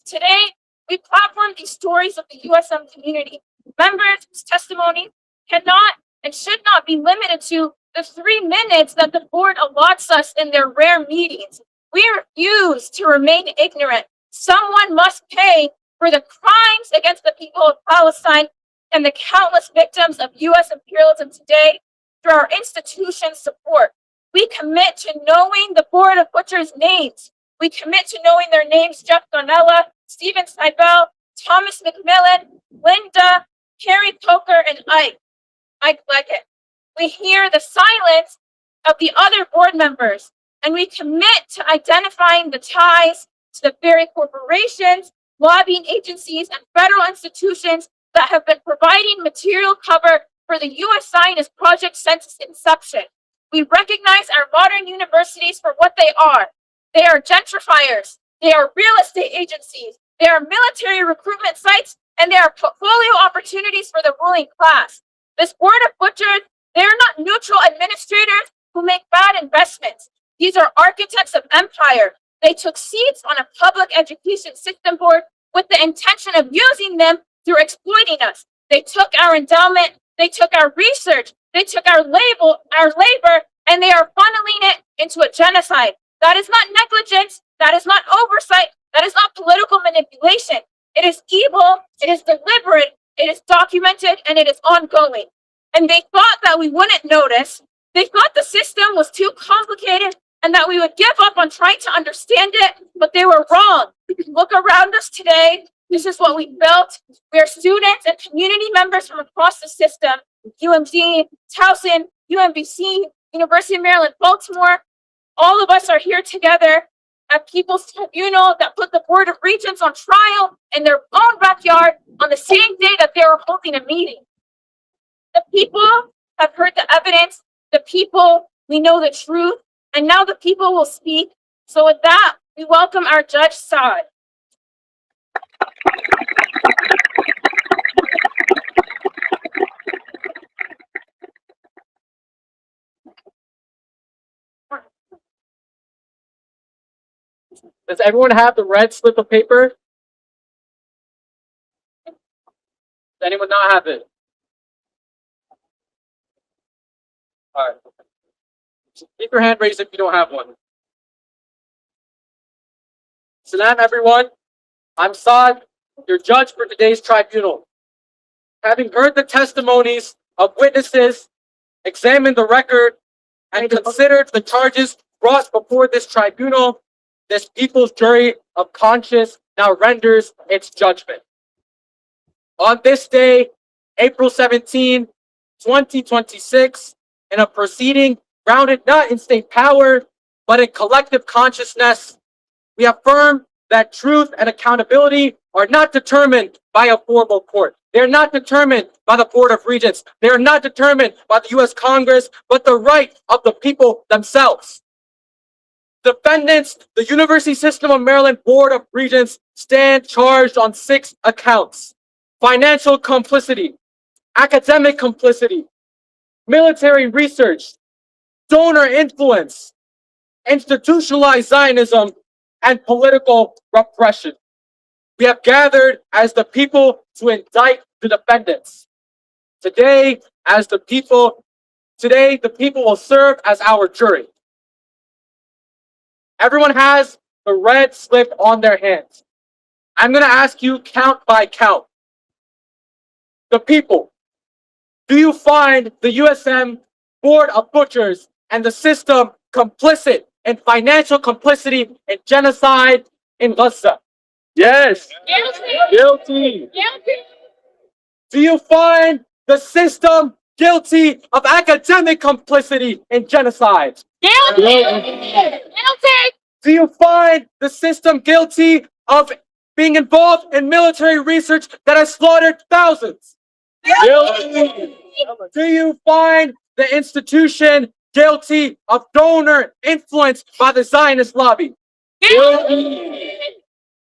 Today, we platform these stories of the USM community. Members whose testimony cannot and should not be limited to the 3 minutes that the board allots us in their rare meetings. We refuse to remain ignorant. Someone must pay for the crimes against the people of Palestine and the countless victims of U.S. imperialism today through our institution's support. We commit to knowing the Board of Butchers' names. We commit to knowing their names: Jeff Donella, Stephen Seibel, Thomas McMillan, Linda, Carrie Coker, and Ike Leggett. We hear the silence of the other board members, and we commit to identifying the ties to the very corporations, lobbying agencies, and federal institutions that have been providing material cover for the U.S. Zionist project since its inception. We recognize our modern universities for what they are. They are gentrifiers. They are real estate agencies. They are military recruitment sites, and they are portfolio opportunities for the ruling class. This board of butchers, they are not neutral administrators who make bad investments. These are architects of empire. They took seats on a public education system board with the intention of using them through exploiting us. They took our endowment, they took our research, they took our labor, and they are funneling it into a genocide. That is not negligence. That is not oversight. That is not political manipulation. It is evil. It is deliberate. It is documented, and it is ongoing. And they thought that we wouldn't notice. They thought the system was too complicated and that we would give up on trying to understand it, but they were wrong. Look around us today. This is what we built. We are students and community members from across the system: UMD, Towson, UMBC, University of Maryland, Baltimore. All of us are here together at People's Tribunal that put the Board of Regents on trial in their own backyard on the same day that they were holding a meeting. The people have heard the evidence. The people, we know the truth, and now the people will speak. So with that, we welcome our Judge Saad. Does everyone have the red slip of paper? Does anyone not have it? All right. So keep your hand raised if you don't have one. Salam, everyone. I'm Saad, your judge for today's tribunal. Having heard the testimonies of witnesses, examined the record, and considered the charges brought before this tribunal, this people's jury of conscience now renders its judgment. On this day, April 17, 2026, in a proceeding grounded not in state power, but in collective consciousness, we affirm that truth and accountability are not determined by a formal court. They are not determined by the Board of Regents. They are not determined by the U.S. Congress, but the right of the people themselves. Defendants, the University System of Maryland Board of Regents, stand charged on 6 accounts: financial complicity, academic complicity, military research, donor influence, institutionalized Zionism, and political repression. We have gathered as the people to indict the defendants. Today, the people will serve as our jury. Everyone has the red slip on their hands. I'm going to ask you count by count. The people, do you find the USM Board of Butchers and the system complicit in financial complicity in genocide in Gaza? Yes. Guilty. Do you find the system guilty of academic complicity in genocide? Guilty. Do you find the system guilty of being involved in military research that has slaughtered thousands? Guilty. Do you find the institution guilty of donor influence by the Zionist lobby? Guilty.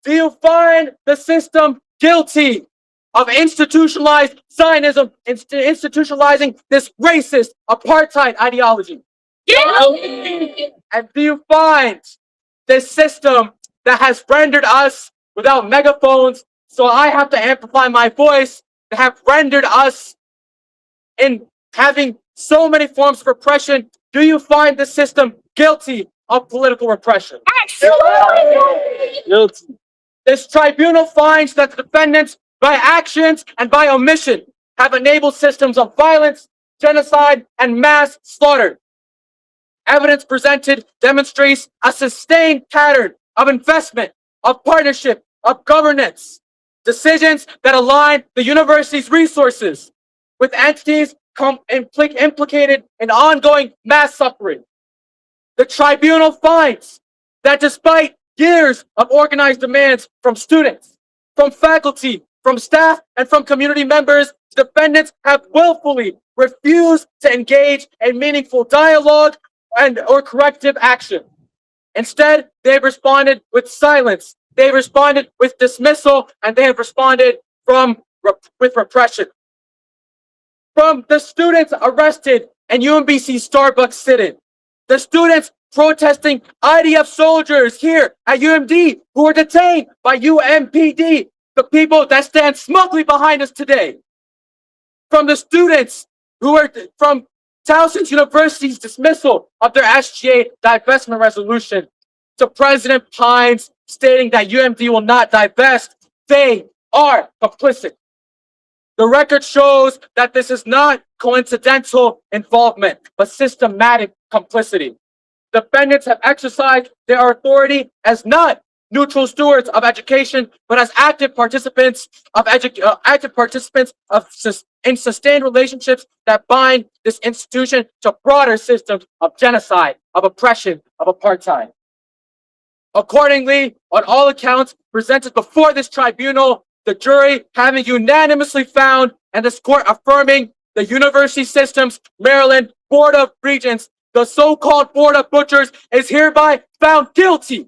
Do you find the system guilty of institutionalized Zionism, institutionalizing this racist apartheid ideology? Guilty. And do you find this system that has rendered us without megaphones, so I have to amplify my voice, that have rendered us in having so many forms of repression, do you find the system guilty of political repression? Guilty. This tribunal finds that the defendants, by actions and by omission, have enabled systems of violence, genocide, and mass slaughter. Evidence presented demonstrates a sustained pattern of investment, of partnership, of governance, decisions that align the university's resources with entities implicated in ongoing mass suffering. The tribunal finds that despite years of organized demands from students, from faculty, from staff, and from community members, defendants have willfully refused to engage in meaningful dialogue or corrective action. Instead, they have responded with silence, they have responded with dismissal, and they have responded with repression. From the students arrested in UMBC Starbucks sit-in, the students protesting IDF soldiers here at UMD who are detained by UMPD, the people that stand smugly behind us today. From the students who are from Towson University's dismissal of their SGA divestment resolution, to President Pines stating that UMD will not divest, they are complicit. The record shows that this is not coincidental involvement, but systematic complicity. Defendants have exercised their authority as not neutral stewards of education, but as active participants in sustained relationships that bind this institution to broader systems of genocide, of oppression, of apartheid. Accordingly, on all accounts presented before this tribunal, the jury having unanimously found, and this court affirming, the University System's Maryland Board of Regents, the so-called Board of Butchers, is hereby found guilty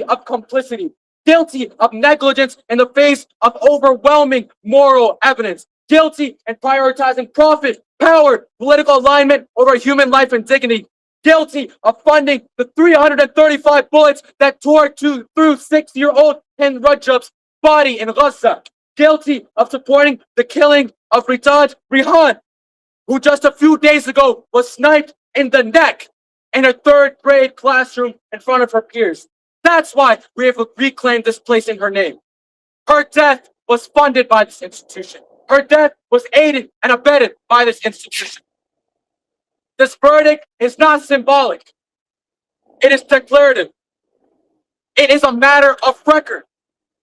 of complicity, guilty of negligence in the face of overwhelming moral evidence, guilty in prioritizing profit, power, political alignment over human life and dignity, guilty of funding the 335 bullets that tore through 6-year-old Hind Rajab's body in Gaza, guilty of supporting the killing of Ridad Rihan, who just a few days ago was sniped in the neck in her 3rd grade classroom in front of her peers. That's why we have reclaimed this place in her name. Her death was funded by this institution. Her death was aided and abetted by this institution. This verdict is not symbolic. It is declarative. It is a matter of record.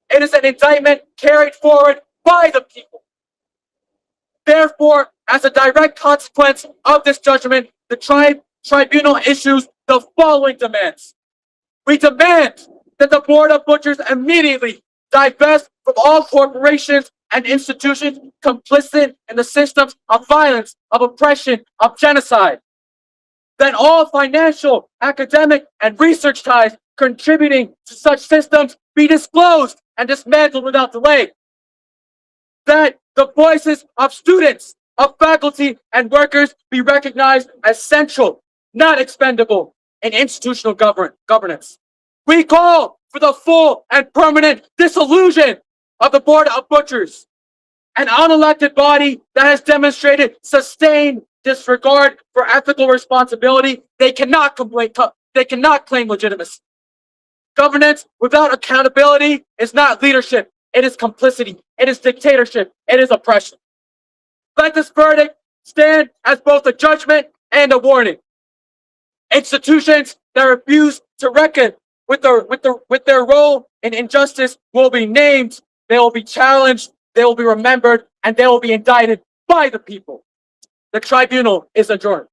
It is an indictment carried forward by the people. Therefore, as a direct consequence of this judgment, the tribunal issues the following demands. We demand that the Board of Butchers immediately divest from all corporations and institutions complicit in the systems of violence, of oppression, of genocide. That all financial, academic, and research ties contributing to such systems be disclosed and dismantled without delay. That the voices of students, of faculty, and workers be recognized as central, not expendable, in institutional governance. We call for the full and permanent dissolution of the Board of Butchers, an unelected body that has demonstrated sustained disregard for ethical responsibility. They cannot claim legitimacy. Governance without accountability is not leadership. It is complicity. It is dictatorship. It is oppression. Let this verdict stand as both a judgment and a warning. Institutions that refuse to reckon with their role in injustice will be named, they will be challenged, they will be remembered, and they will be indicted by the people. The tribunal is adjourned.